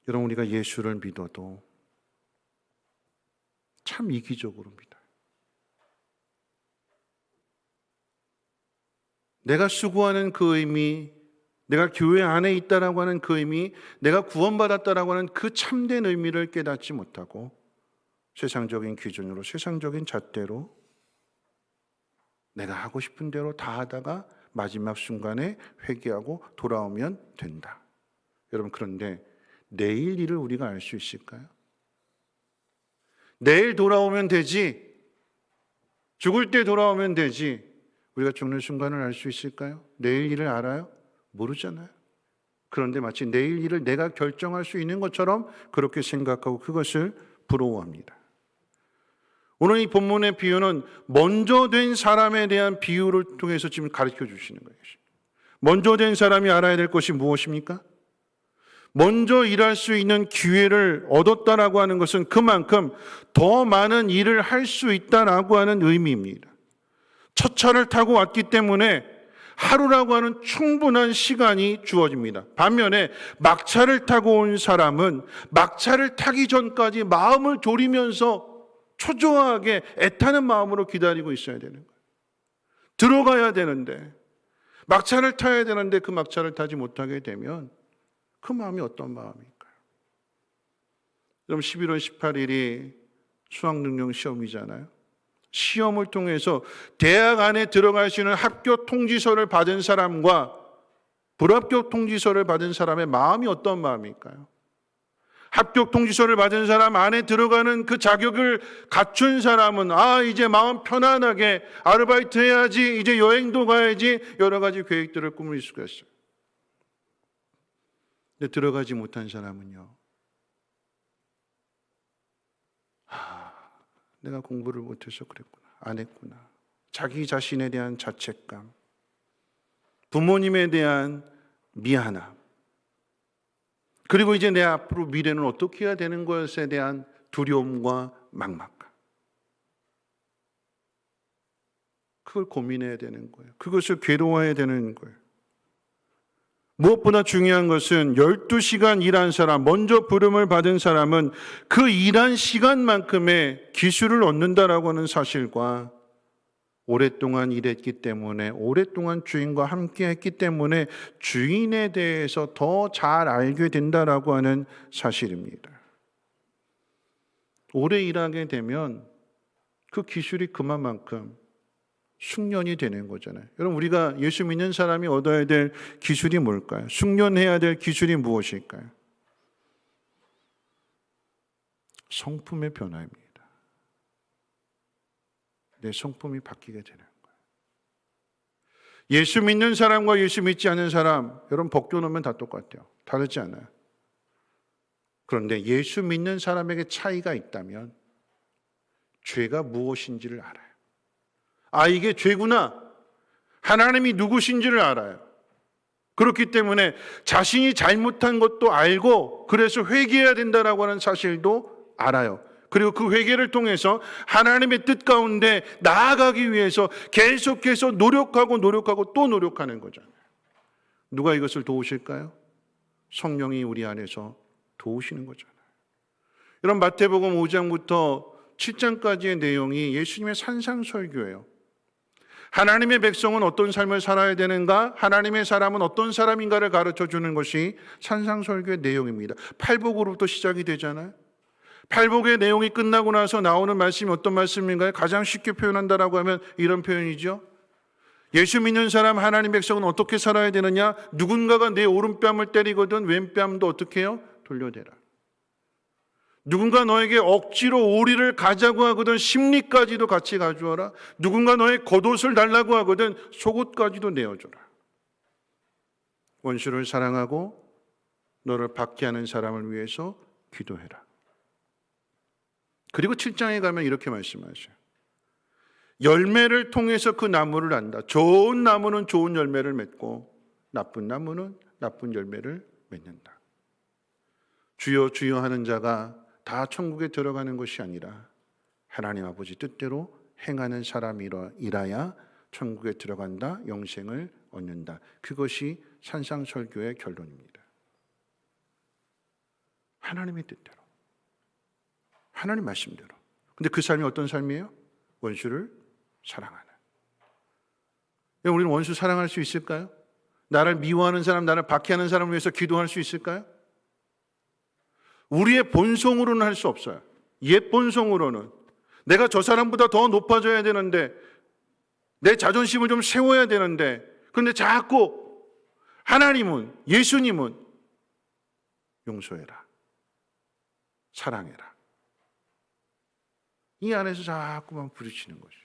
여러분, 우리가 예수를 믿어도 참 이기적으로 믿어요. 내가 수고하는 그 의미, 내가 교회 안에 있다라고 하는 그 의미, 내가 구원받았다라고 하는 그 참된 의미를 깨닫지 못하고 세상적인 기준으로, 세상적인 잣대로 내가 하고 싶은 대로 다 하다가 마지막 순간에 회개하고 돌아오면 된다. 여러분, 그런데 내일 일을 우리가 알 수 있을까요? 내일 돌아오면 되지, 죽을 때 돌아오면 되지, 우리가 죽는 순간을 알 수 있을까요? 내일 일을 알아요? 모르잖아요. 그런데 마치 내일 일을 내가 결정할 수 있는 것처럼 그렇게 생각하고 그것을 부러워합니다. 오늘 이 본문의 비유는 먼저 된 사람에 대한 비유를 통해서 지금 가르쳐 주시는 거예요. 먼저 된 사람이 알아야 될 것이 무엇입니까? 먼저 일할 수 있는 기회를 얻었다라고 하는 것은 그만큼 더 많은 일을 할 수 있다라고 하는 의미입니다. 첫 차를 타고 왔기 때문에 하루라고 하는 충분한 시간이 주어집니다. 반면에 막차를 타고 온 사람은 막차를 타기 전까지 마음을 졸이면서 초조하게 애타는 마음으로 기다리고 있어야 되는 거예요. 들어가야 되는데, 막차를 타야 되는데 그 막차를 타지 못하게 되면 그 마음이 어떤 마음일까요? 그럼 11월 18일이 수학능력 시험이잖아요. 시험을 통해서 대학 안에 들어갈 수 있는 합격 통지서를 받은 사람과 불합격 통지서를 받은 사람의 마음이 어떤 마음일까요? 합격 통지서를 받은 사람, 안에 들어가는 그 자격을 갖춘 사람은 이제 마음 편안하게 아르바이트 해야지, 이제 여행도 가야지, 여러 가지 계획들을 꾸밀 수가 있어요. 근데 들어가지 못한 사람은요, 내가 공부를 못해서 그랬구나, 안 했구나, 자기 자신에 대한 자책감, 부모님에 대한 미안함, 그리고 이제 내 앞으로 미래는 어떻게 해야 되는 것에 대한 두려움과 막막감, 그걸 고민해야 되는 거예요. 그것을 괴로워해야 되는 거예요. 무엇보다 중요한 것은 12시간 일한 사람, 먼저 부름을 받은 사람은 그 일한 시간만큼의 기술을 얻는다라고 하는 사실과 오랫동안 일했기 때문에, 오랫동안 주인과 함께 했기 때문에 주인에 대해서 더 잘 알게 된다라고 하는 사실입니다. 오래 일하게 되면 그 기술이 그만큼 숙련이 되는 거잖아요. 여러분, 우리가 예수 믿는 사람이 얻어야 될 기술이 뭘까요? 숙련해야 될 기술이 무엇일까요? 성품의 변화입니다. 내 성품이 바뀌게 되는 거예요. 예수 믿는 사람과 예수 믿지 않는 사람, 여러분 벗겨놓으면 다 똑같아요. 다르지 않아요. 그런데 예수 믿는 사람에게 차이가 있다면 죄가 무엇인지를 알아요. 이게 죄구나, 하나님이 누구신지를 알아요. 그렇기 때문에 자신이 잘못한 것도 알고 그래서 회개해야 된다라고 하는 사실도 알아요. 그리고 그 회개를 통해서 하나님의 뜻 가운데 나아가기 위해서 계속해서 노력하고 또 노력하는 거잖아요. 누가 이것을 도우실까요? 성령이 우리 안에서 도우시는 거잖아요. 여러분, 마태복음 5장부터 7장까지의 내용이 예수님의 산상설교예요. 하나님의 백성은 어떤 삶을 살아야 되는가, 하나님의 사람은 어떤 사람인가를 가르쳐 주는 것이 산상설교의 내용입니다. 팔복으로부터 시작이 되잖아요. 팔복의 내용이 끝나고 나서 나오는 말씀이 어떤 말씀인가요? 가장 쉽게 표현한다라고 하면 이런 표현이죠. 예수 믿는 사람, 하나님 백성은 어떻게 살아야 되느냐? 누군가가 내 오른뺨을 때리거든 왼뺨도 어떻게 해요? 돌려대라. 누군가 너에게 억지로 오리를 가자고 하거든 심리까지도 같이 가져와라. 누군가 너의 겉옷을 달라고 하거든 속옷까지도 내어줘라. 원수를 사랑하고 너를 받게 하는 사람을 위해서 기도해라. 그리고 7장에 가면 이렇게 말씀하셔요. 열매를 통해서 그 나무를 안다. 좋은 나무는 좋은 열매를 맺고 나쁜 나무는 나쁜 열매를 맺는다. 주여 주여 하는 자가 다 천국에 들어가는 것이 아니라 하나님 아버지 뜻대로 행하는 사람이라야 천국에 들어간다, 영생을 얻는다. 그것이 산상설교의 결론입니다. 하나님의 뜻대로, 하나님 말씀대로. 근데 그 삶이 어떤 삶이에요? 원수를 사랑하는. 우리는 원수 사랑할 수 있을까요? 나를 미워하는 사람, 나를 박해하는 사람을 위해서 기도할 수 있을까요? 우리의 본성으로는 할 수 없어요. 옛 본성으로는 내가 저 사람보다 더 높아져야 되는데, 내 자존심을 좀 세워야 되는데, 그런데 자꾸 하나님은, 예수님은 용서해라, 사랑해라, 이 안에서 자꾸만 부딪히는 거죠.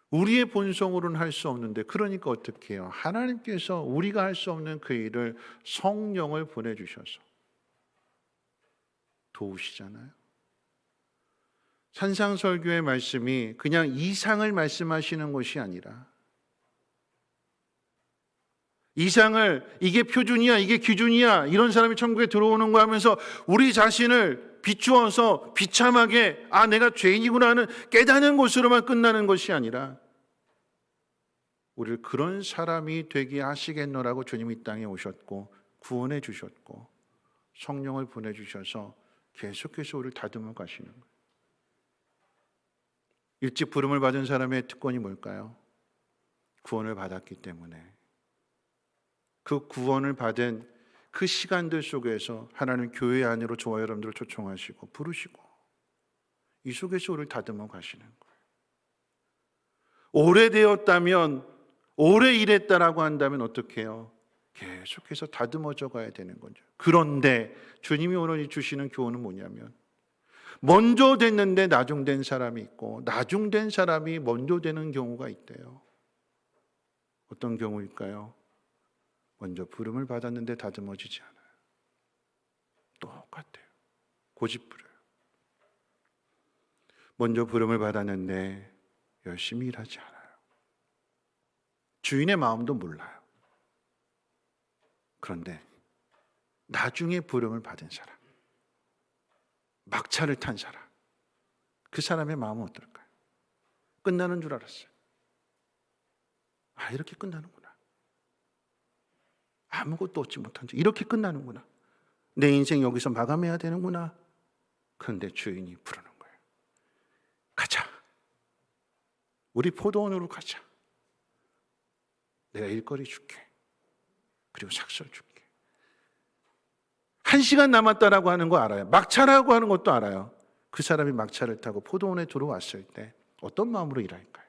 우리의 본성으로는 할 수 없는데, 그러니까 어떻게 해요? 하나님께서 우리가 할 수 없는 그 일을 성령을 보내주셔서 도우시잖아요. 산상설교의 말씀이 그냥 이상을 말씀하시는 것이 아니라, 이상을 이게 표준이야, 이게 기준이야, 이런 사람이 천국에 들어오는 거 하면서 우리 자신을 비추어서 비참하게 내가 죄인이구나 하는 깨닫는 것으로만 끝나는 것이 아니라, 우리를 그런 사람이 되게 하시겠노라고 주님이 이 땅에 오셨고 구원해 주셨고 성령을 보내주셔서 계속해서 우리를 다듬어 가시는 거예요. 일찍 부름을 받은 사람의 특권이 뭘까요? 구원을 받았기 때문에 그 구원을 받은 그 시간들 속에서 하나님 교회 안으로 저와 여러분들을 초청하시고 부르시고 이 속에서 우리를 다듬어 가시는 거예요. 오래되었다면, 오래 일했다라고 한다면 어떻게 해요? 계속해서 다듬어져 가야 되는 거죠. 그런데 주님이 오늘 주시는 교훈은 뭐냐면, 먼저 됐는데 나중된 사람이 있고 나중된 사람이 먼저 되는 경우가 있대요. 어떤 경우일까요? 먼저 부름을 받았는데 다듬어지지 않아요. 똑같아요. 고집부려요. 먼저 부름을 받았는데 열심히 일하지 않아요. 주인의 마음도 몰라요. 그런데 나중에 부름을 받은 사람, 막차를 탄 사람, 그 사람의 마음은 어떨까요? 끝나는 줄 알았어요. 이렇게 끝나는구나. 아무것도 얻지 못한 줄, 이렇게 끝나는구나. 내 인생 여기서 마감해야 되는구나. 그런데 주인이 부르는 거예요. 가자. 우리 포도원으로 가자. 내가 일거리 줄게. 그리고 삭설 줄게. 1시간 남았다라고 하는 거 알아요. 막차라고 하는 것도 알아요. 그 사람이 막차를 타고 포도원에 들어왔을 때 어떤 마음으로 일할까요?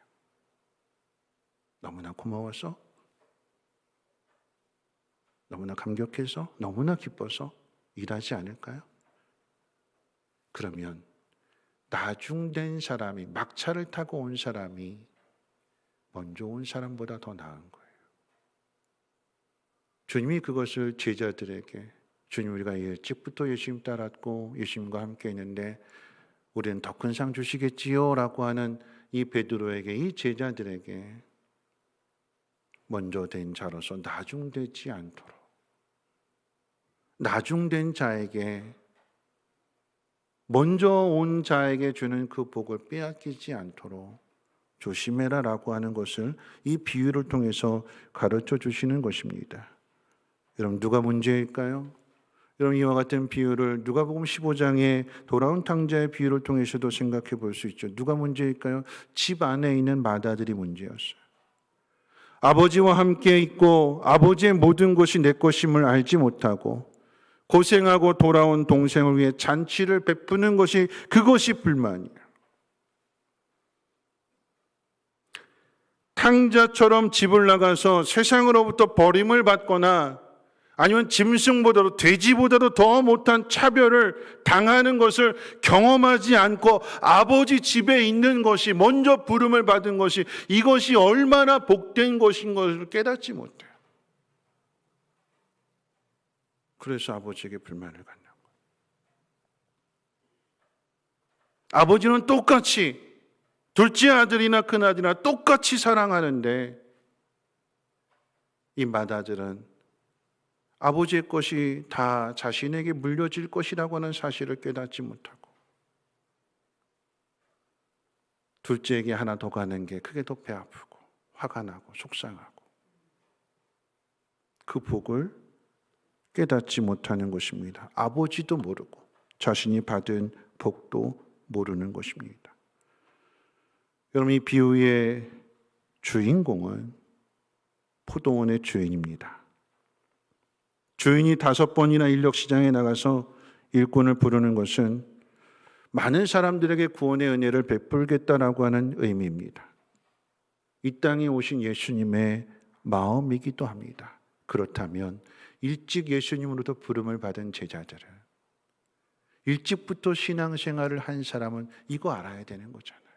너무나 고마워서, 너무나 감격해서, 너무나 기뻐서 일하지 않을까요? 그러면 나중된 사람이, 막차를 타고 온 사람이 먼저 온 사람보다 더 나은 거예요. 주님이 그것을 제자들에게, 주님 우리가 일찍부터 예수님 따랐고 예수님과 함께 있는데 우리는 더 큰 상 주시겠지요 라고 하는 이 베드로에게, 이 제자들에게 먼저 된 자로서 나중되지 않도록, 나중된 자에게, 먼저 온 자에게 주는 그 복을 빼앗기지 않도록 조심해라 라고 하는 것을 이 비유를 통해서 가르쳐 주시는 것입니다. 여러분, 누가 문제일까요? 여러분, 이와 같은 비유를 누가복음 15장의 돌아온 탕자의 비유를 통해서도 생각해 볼 수 있죠. 누가 문제일까요? 집 안에 있는 마다들이 문제였어요. 아버지와 함께 있고 아버지의 모든 것이 내 것임을 알지 못하고 고생하고 돌아온 동생을 위해 잔치를 베푸는 것이, 그것이 불만이에요. 탕자처럼 집을 나가서 세상으로부터 버림을 받거나 아니면 짐승보다도, 돼지보다도 더 못한 차별을 당하는 것을 경험하지 않고 아버지 집에 있는 것이, 먼저 부름을 받은 것이, 이것이 얼마나 복된 것인 것을 깨닫지 못해요. 그래서 아버지에게 불만을 갖는 거예요. 아버지는 똑같이 둘째 아들이나 큰아들이나 똑같이 사랑하는데 이 맏아들은 아버지의 것이 다 자신에게 물려질 것이라고 하는 사실을 깨닫지 못하고 둘째에게 하나 더 가는 게 그게 더 배 아프고 화가 나고 속상하고 그 복을 깨닫지 못하는 것입니다. 아버지도 모르고 자신이 받은 복도 모르는 것입니다. 여러분, 이 비유의 주인공은 포도원의 주인입니다. 주인이 5번이나 인력시장에 나가서 일꾼을 부르는 것은 많은 사람들에게 구원의 은혜를 베풀겠다라고 하는 의미입니다. 이 땅에 오신 예수님의 마음이기도 합니다. 그렇다면 일찍 예수님으로부터 부름을 받은 제자들은, 일찍부터 신앙생활을 한 사람은 이거 알아야 되는 거잖아요.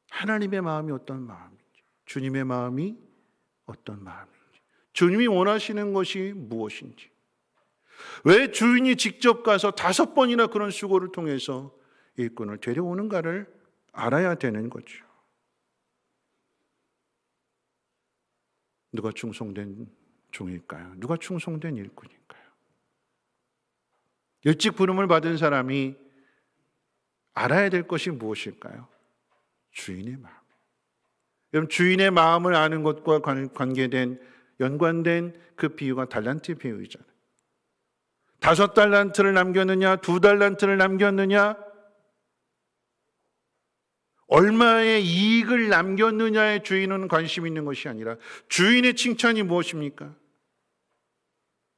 하나님의 마음이 어떤 마음인지, 주님의 마음이 어떤 마음인지, 주님이 원하시는 것이 무엇인지, 왜 주인이 직접 가서 5번이나 그런 수고를 통해서 일꾼을 데려오는가를 알아야 되는 거죠. 누가 충성된 종일까요? 누가 충성된 일꾼일까요? 일찍 부름을 받은 사람이 알아야 될 것이 무엇일까요? 주인의 마음. 여러분, 주인의 마음을 아는 것과 관계된, 연관된 그 비유가 달란트 비유이잖아요. 5달란트를 남겼느냐, 2달란트를 남겼느냐, 얼마의 이익을 남겼느냐에 주인은 관심 있는 것이 아니라 주인의 칭찬이 무엇입니까?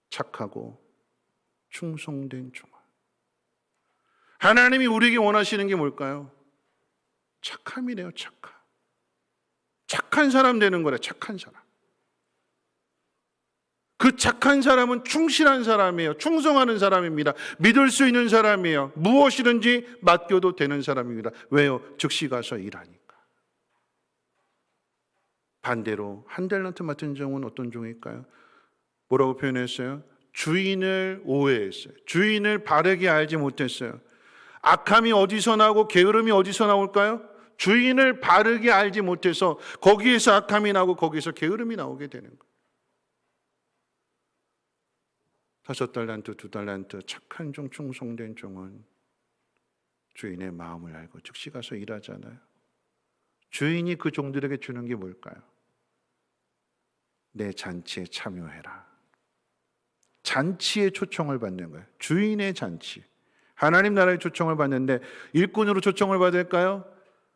착하고 충성된 종아. 하나님이 우리에게 원하시는 게 뭘까요? 착함이래요. 착함. 착한 사람 되는 거래. 착한 사람. 그 착한 사람은 충실한 사람이에요. 충성하는 사람입니다. 믿을 수 있는 사람이에요. 무엇이든지 맡겨도 되는 사람입니다. 왜요? 즉시 가서 일하니까. 반대로 1달란트 맡은 종은 어떤 종일까요? 뭐라고 표현했어요? 주인을 오해했어요. 주인을 바르게 알지 못했어요. 악함이 어디서 나고 게으름이 어디서 나올까요? 주인을 바르게 알지 못해서 거기에서 악함이 나고 거기에서 게으름이 나오게 되는 거예요. 5달란트, 2달란트 착한 종, 충성된 종은 주인의 마음을 알고 즉시 가서 일하잖아요. 주인이 그 종들에게 주는 게 뭘까요? 내 잔치에 참여해라. 잔치에 초청을 받는 거예요. 주인의 잔치. 하나님 나라의 초청을 받는데 일꾼으로 초청을 받을까요?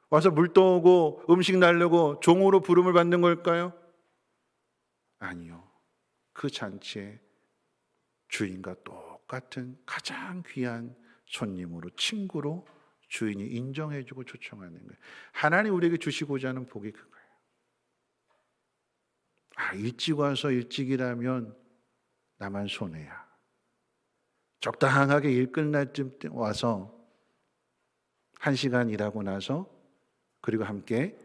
와서 물 떠오고 음식 날르고 종으로 부름을 받는 걸까요? 아니요. 그 잔치에 주인과 똑같은 가장 귀한 손님으로, 친구로 주인이 인정해주고 초청하는 거예요. 하나님 우리에게 주시고자 하는 복이 그거예요. 일찍 와서 일찍 일하면 나만 손해야. 적당하게 일 끝날 쯤 와서 1시간 일하고 나서 그리고 함께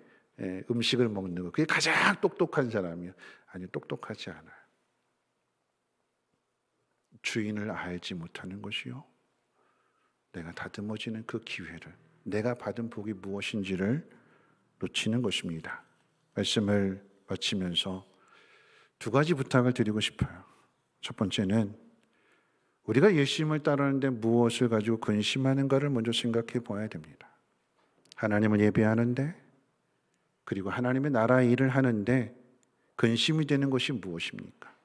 음식을 먹는 거. 그게 가장 똑똑한 사람이에요. 아니, 똑똑하지 않아요. 주인을 알지 못하는 것이요, 내가 다듬어지는 그 기회를, 내가 받은 복이 무엇인지를 놓치는 것입니다. 말씀을 마치면서 2가지 부탁을 드리고 싶어요. 첫 번째는 우리가 예수님을 따르는데 무엇을 가지고 근심하는가를 먼저 생각해 봐야 됩니다. 하나님을 예배하는데, 그리고 하나님의 나라의 일을 하는데 근심이 되는 것이 무엇입니까?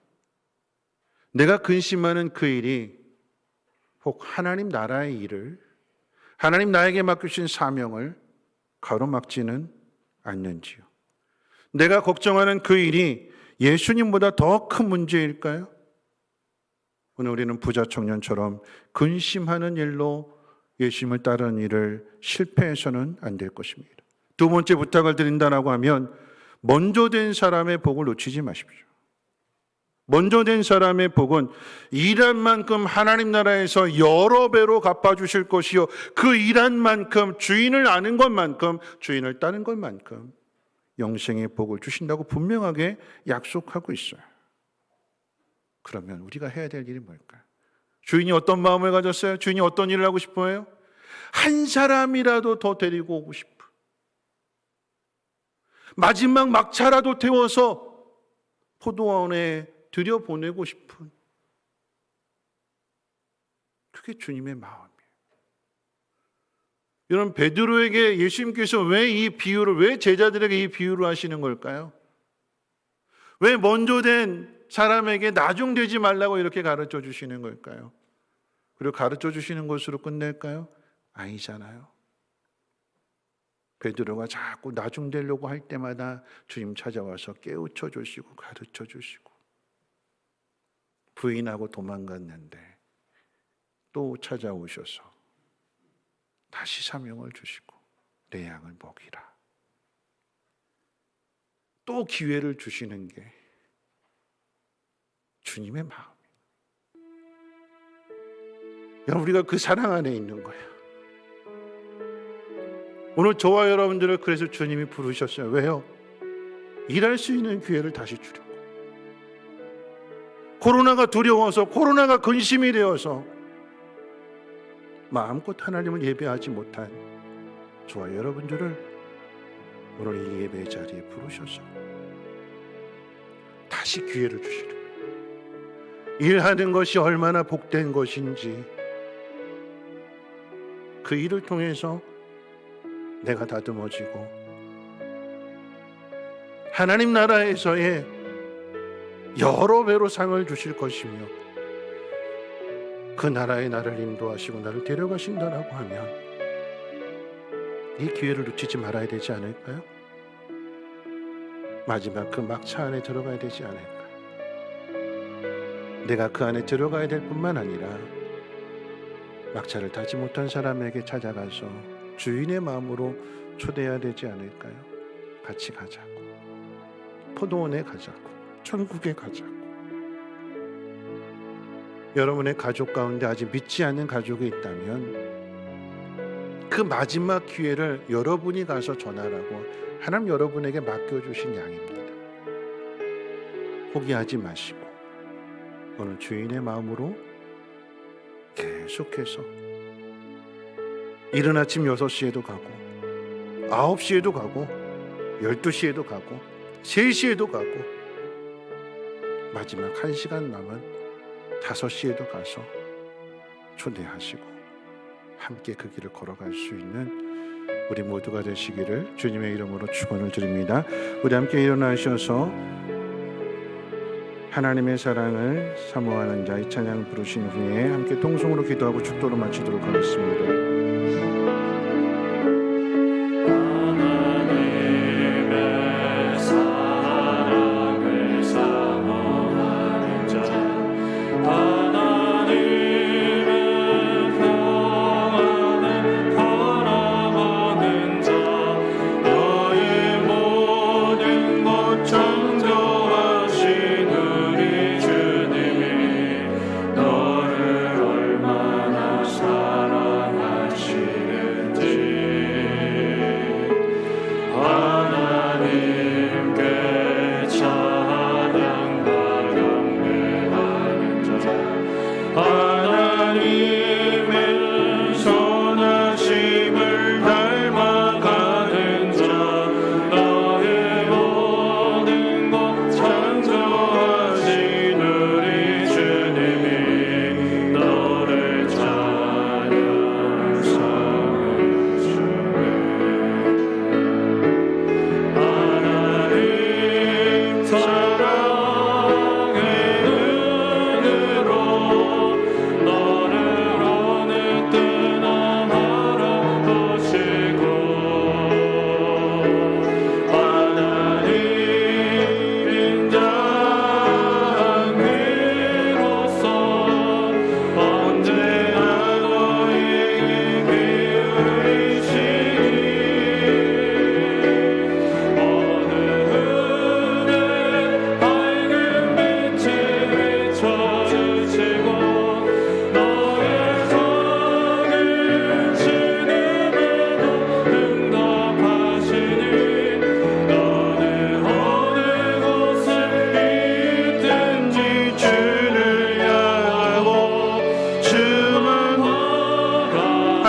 내가 근심하는 그 일이 혹 하나님 나라의 일을, 하나님 나에게 맡기신 사명을 가로막지는 않는지요? 내가 걱정하는 그 일이 예수님보다 더 큰 문제일까요? 오늘 우리는 부자 청년처럼 근심하는 일로 예수님을 따르는 일을 실패해서는 안 될 것입니다. 두 번째 부탁을 드린다라고 하면 먼저 된 사람의 복을 놓치지 마십시오. 먼저 된 사람의 복은 일한 만큼 하나님 나라에서 여러 배로 갚아주실 것이요, 그 일한 만큼, 주인을 아는 것만큼, 주인을 따른 것만큼 영생의 복을 주신다고 분명하게 약속하고 있어요. 그러면 우리가 해야 될 일이 뭘까요? 주인이 어떤 마음을 가졌어요? 주인이 어떤 일을 하고 싶어요? 한 사람이라도 더 데리고 오고 싶어. 마지막 막차라도 태워서 포도원에 들여보내고 싶은, 그게 주님의 마음이에요. 여러분, 베드로에게 예수님께서 왜 제자들에게 이 비유를 하시는 걸까요? 왜 먼저 된 사람에게 나중되지 말라고 이렇게 가르쳐 주시는 걸까요? 그리고 가르쳐 주시는 것으로 끝낼까요? 아니잖아요. 베드로가 자꾸 나중되려고 할 때마다 주님 찾아와서 깨우쳐 주시고 가르쳐 주시고, 부인하고 도망갔는데 또 찾아오셔서 다시 사명을 주시고 내 양을 먹이라. 또 기회를 주시는 게 주님의 마음이에요. 여러분, 우리가 그 사랑 안에 있는 거예요. 오늘 저와 여러분들을 그래서 주님이 부르셨어요. 왜요? 일할 수 있는 기회를 다시 주려고. 코로나가 두려워서, 코로나가 근심이 되어서 마음껏 하나님을 예배하지 못한 저와 여러분들을 오늘 이 예배 자리에 부르셔서 다시 기회를 주시려고. 일하는 것이 얼마나 복된 것인지, 그 일을 통해서 내가 다듬어지고 하나님 나라에서의 여러 배로 상을 주실 것이며 그 나라에 나를 인도하시고 나를 데려가신다라고 하면 이 기회를 놓치지 말아야 되지 않을까요? 마지막 그 막차 안에 들어가야 되지 않을까요? 내가 그 안에 들어가야 될 뿐만 아니라 막차를 타지 못한 사람에게 찾아가서 주인의 마음으로 초대해야 되지 않을까요? 같이 가자고, 포도원에 가자고, 천국에 가자고. 여러분의 가족 가운데 아직 믿지 않는 가족이 있다면 그 마지막 기회를 여러분이 가서 전하라고 하나님 여러분에게 맡겨주신 양입니다. 포기하지 마시고 오늘 주인의 마음으로 계속해서 이른 아침 6시에도 가고 9시에도 가고 12시에도 가고 3시에도 가고 마지막 1시간 남은 5시에도 가서 초대하시고 함께 그 길을 걸어갈 수 있는 우리 모두가 되시기를 주님의 이름으로 축원을 드립니다. 우리 함께 일어나셔서 하나님의 사랑을 사모하는 자 이 찬양 부르신 후에 함께 통성으로 기도하고 축도로 마치도록 하겠습니다.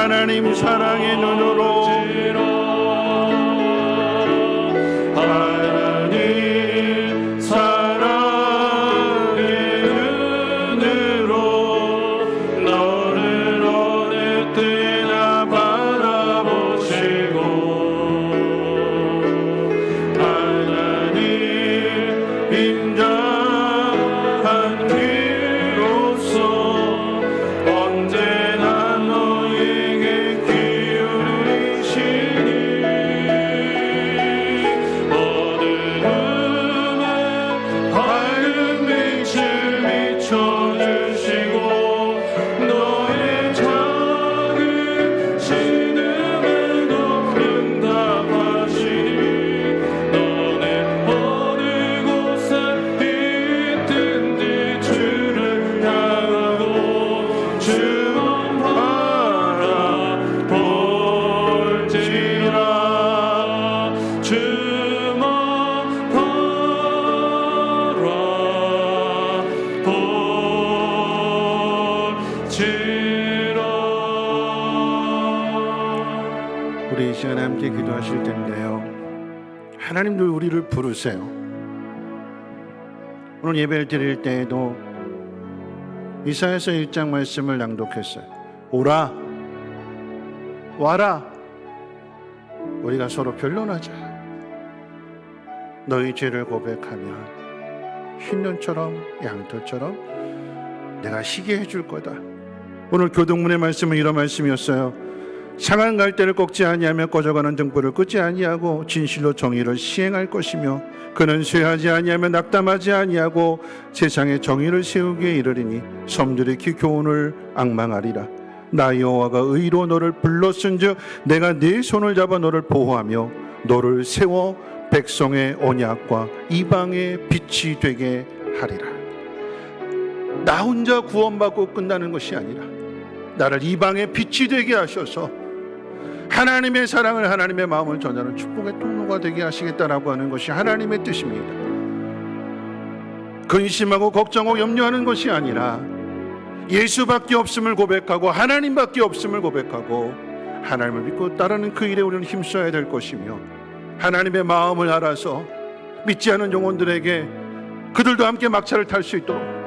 하나님 사랑의 눈으로 하나님 사랑의 눈으로 너를 어느 때나 바라보시고 하나님 인자한 귀로서 언제나 너에게 기울이시니 어두움에 밝은 빛을 비춰주시고 너의 작은 신음에도 응답하시니 너는 어느 곳에 있든지 주를 향하고 주만 바라볼지라 주만 바라볼지라. 우리 이 시간에 함께 기도하실 텐데요, 하나님들 우리를 부르세요. 오늘 예배를 드릴 때에도 이사야서 1장 말씀을 낭독했어요. 오라 와라 우리가 서로 변론하자. 너희 죄를 고백하면 흰눈처럼 양털처럼 내가 시게 해줄 거다. 오늘 교동문의 말씀은 이런 말씀이었어요. 상한 갈대를 꺾지 아니하며 꺼져가는 등불을 끄지 아니하고 진실로 정의를 시행할 것이며 그는 쇠하지 아니하며 낙담하지 아니하고 세상에 정의를 세우기에 이르리니 섬들의 교훈을 앙망하리라. 나 여호와가 의로 너를 불렀은즉 내가 네 손을 잡아 너를 보호하며 너를 세워 백성의 언약과 이방의 빛이 되게 하리라. 나 혼자 구원받고 끝나는 것이 아니라 나를 이방의 빛이 되게 하셔서 하나님의 사랑을, 하나님의 마음을 전하는 축복의 통로가 되게 하시겠다라고 하는 것이 하나님의 뜻입니다. 근심하고 걱정하고 염려하는 것이 아니라 예수밖에 없음을 고백하고 하나님밖에 없음을 고백하고 하나님을 믿고 따르는 그 일에 우리는 힘써야 될 것이며, 하나님의 마음을 알아서 믿지 않은 영혼들에게 그들도 함께 막차를 탈 수 있도록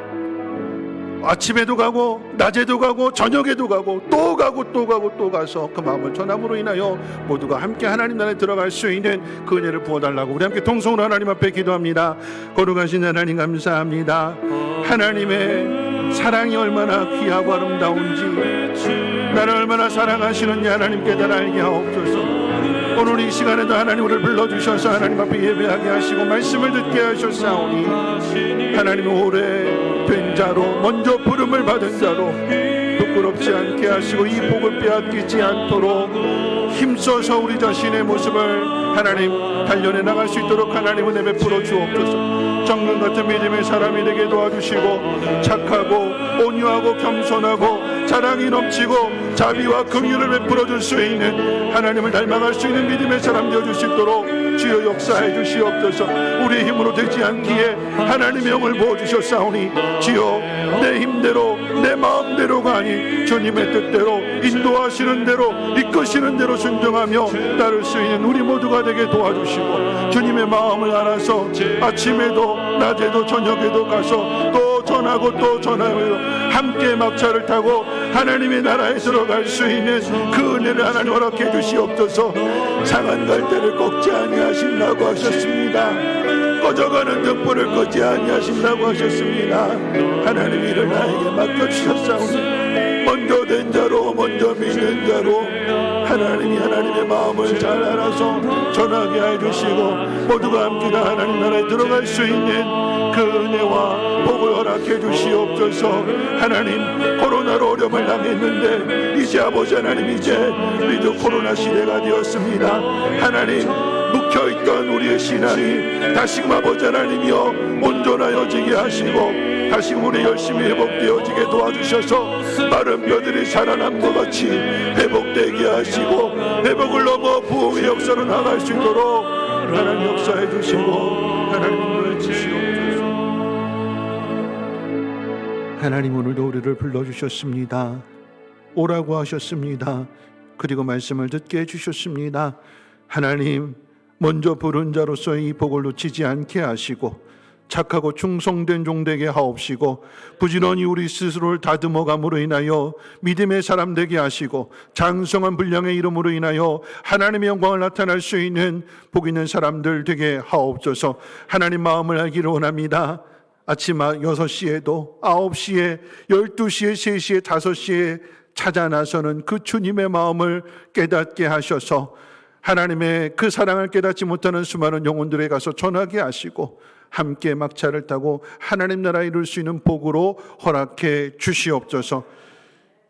아침에도 가고 낮에도 가고 저녁에도 가고 또 가고 또 가고 또 가서 그 마음을 전함으로 인하여 모두가 함께 하나님 나라에 들어갈 수 있는 그 은혜를 부어달라고 우리 함께 통성으로 하나님 앞에 기도합니다. 거룩하신 하나님 감사합니다. 하나님의 사랑이 얼마나 귀하고 아름다운지, 나를 얼마나 사랑하시는지 하나님 깨달아 알게 하옵소서. 오늘 이 시간에도 하나님 우리를 불러주셔서 하나님 앞에 예배하게 하시고 말씀을 듣게 하셨사오니 하나님 오래된 자로 먼저 부름을 받은 자로 부끄럽지 않게 하시고 이 복을 빼앗기지 않도록 힘써서 우리 자신의 모습을 하나님 단련해 나갈 수 있도록 하나님 은혜 베풀어 주옵소서. 정금 같은 믿음의 사람이 되게 도와주시고 착하고 온유하고 겸손하고 자랑이 넘치고 자비와 긍휼을 베풀어 줄 수 있는 하나님을 닮아갈 수 있는 믿음의 사람 되어 주실 수 있도록 주여 역사해 주시옵소서. 우리의 힘으로 되지 않기에 하나님의 영을 부어주셨사오니 주여 내 힘대로 내 마음대로가 아닌 주님의 뜻대로 인도하시는 대로 이끄시는 대로 순종하며 따를 수 있는 우리 모두가 되게 도와주시고, 주님의 마음을 알아서 아침에도 낮에도 저녁에도 가서 또 전하고 또 전하며 함께 막차를 타고 하나님의 나라에 들어갈 수 있는 그 은혜를 하나님 허락해 주시옵소서. 상한 갈대를 꺾지 아니하신다고 하셨습니다. 꺼져가는 등불을 끄지 아니하신다고 하셨습니다. 하나님 이를 나에게 맡겨주셨사오니 먼저 된 자로 먼저 믿는 자로 하나님이 하나님의 마음을 잘 알아서 전하게 해주시고 모두가 함께 다 하나님 나라에 들어갈 수 있는 그 은혜와 복을 허락해 주시옵소서. 하나님 코로나로 어려움을 당했는데 이제 아버지 하나님 이제 우리도 코로나 시대가 되었습니다. 하나님 묵혀있던 우리의 신앙이 다시금 아버지 하나님이여 온전하여지게 하시고 다시금 우리 열심히 회복되어지게 도와주셔서 마른 뼈들이 살아남과 같이 회복되게 하시고 회복을 넘어 부흥의 역사로 나갈 수 있도록 하나님 역사해 주시고 하나님 인도해 주시옵소서. 하나님 오늘도 우리를 불러주셨습니다. 오라고 하셨습니다. 그리고 말씀을 듣게 해주셨습니다. 하나님, 먼저 부른 자로서의 이 복을 놓치지 않게 하시고 착하고 충성된 종 되게 하옵시고 부지런히 우리 스스로를 다듬어감으로 인하여 믿음의 사람 되게 하시고 장성한 분량의 이름으로 인하여 하나님의 영광을 나타낼 수 있는 복 있는 사람들 되게 하옵소서. 하나님 마음을 알기를 원합니다. 아침 6시에도 9시에 12시에 3시에 5시에 찾아 나서는 그 주님의 마음을 깨닫게 하셔서 하나님의 그 사랑을 깨닫지 못하는 수많은 영혼들에 가서 전하게 하시고 함께 막차를 타고 하나님 나라 이룰 수 있는 복으로 허락해 주시옵소서.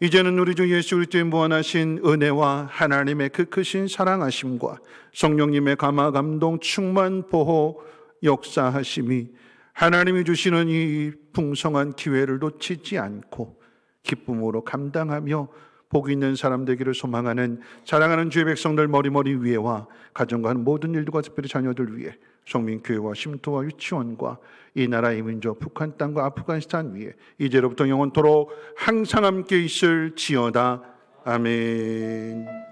이제는 우리 주 예수 그리스도의 무한하신 은혜와 하나님의 그 크신 사랑하심과 성령님의 감화 감동 충만 보호 역사하심이 하나님이 주시는 이 풍성한 기회를 놓치지 않고 기쁨으로 감당하며 복 있는 사람 되기를 소망하는 사랑하는 주의 백성들 머리머리 위에와 가정과 하는 모든 일들과 특별히 자녀들 위해 성민교회와 쉼터와 유치원과 이 나라의 민족 북한 땅과 아프가니스탄 위에 이제로부터 영원토록 항상 함께 있을지어다. 아멘.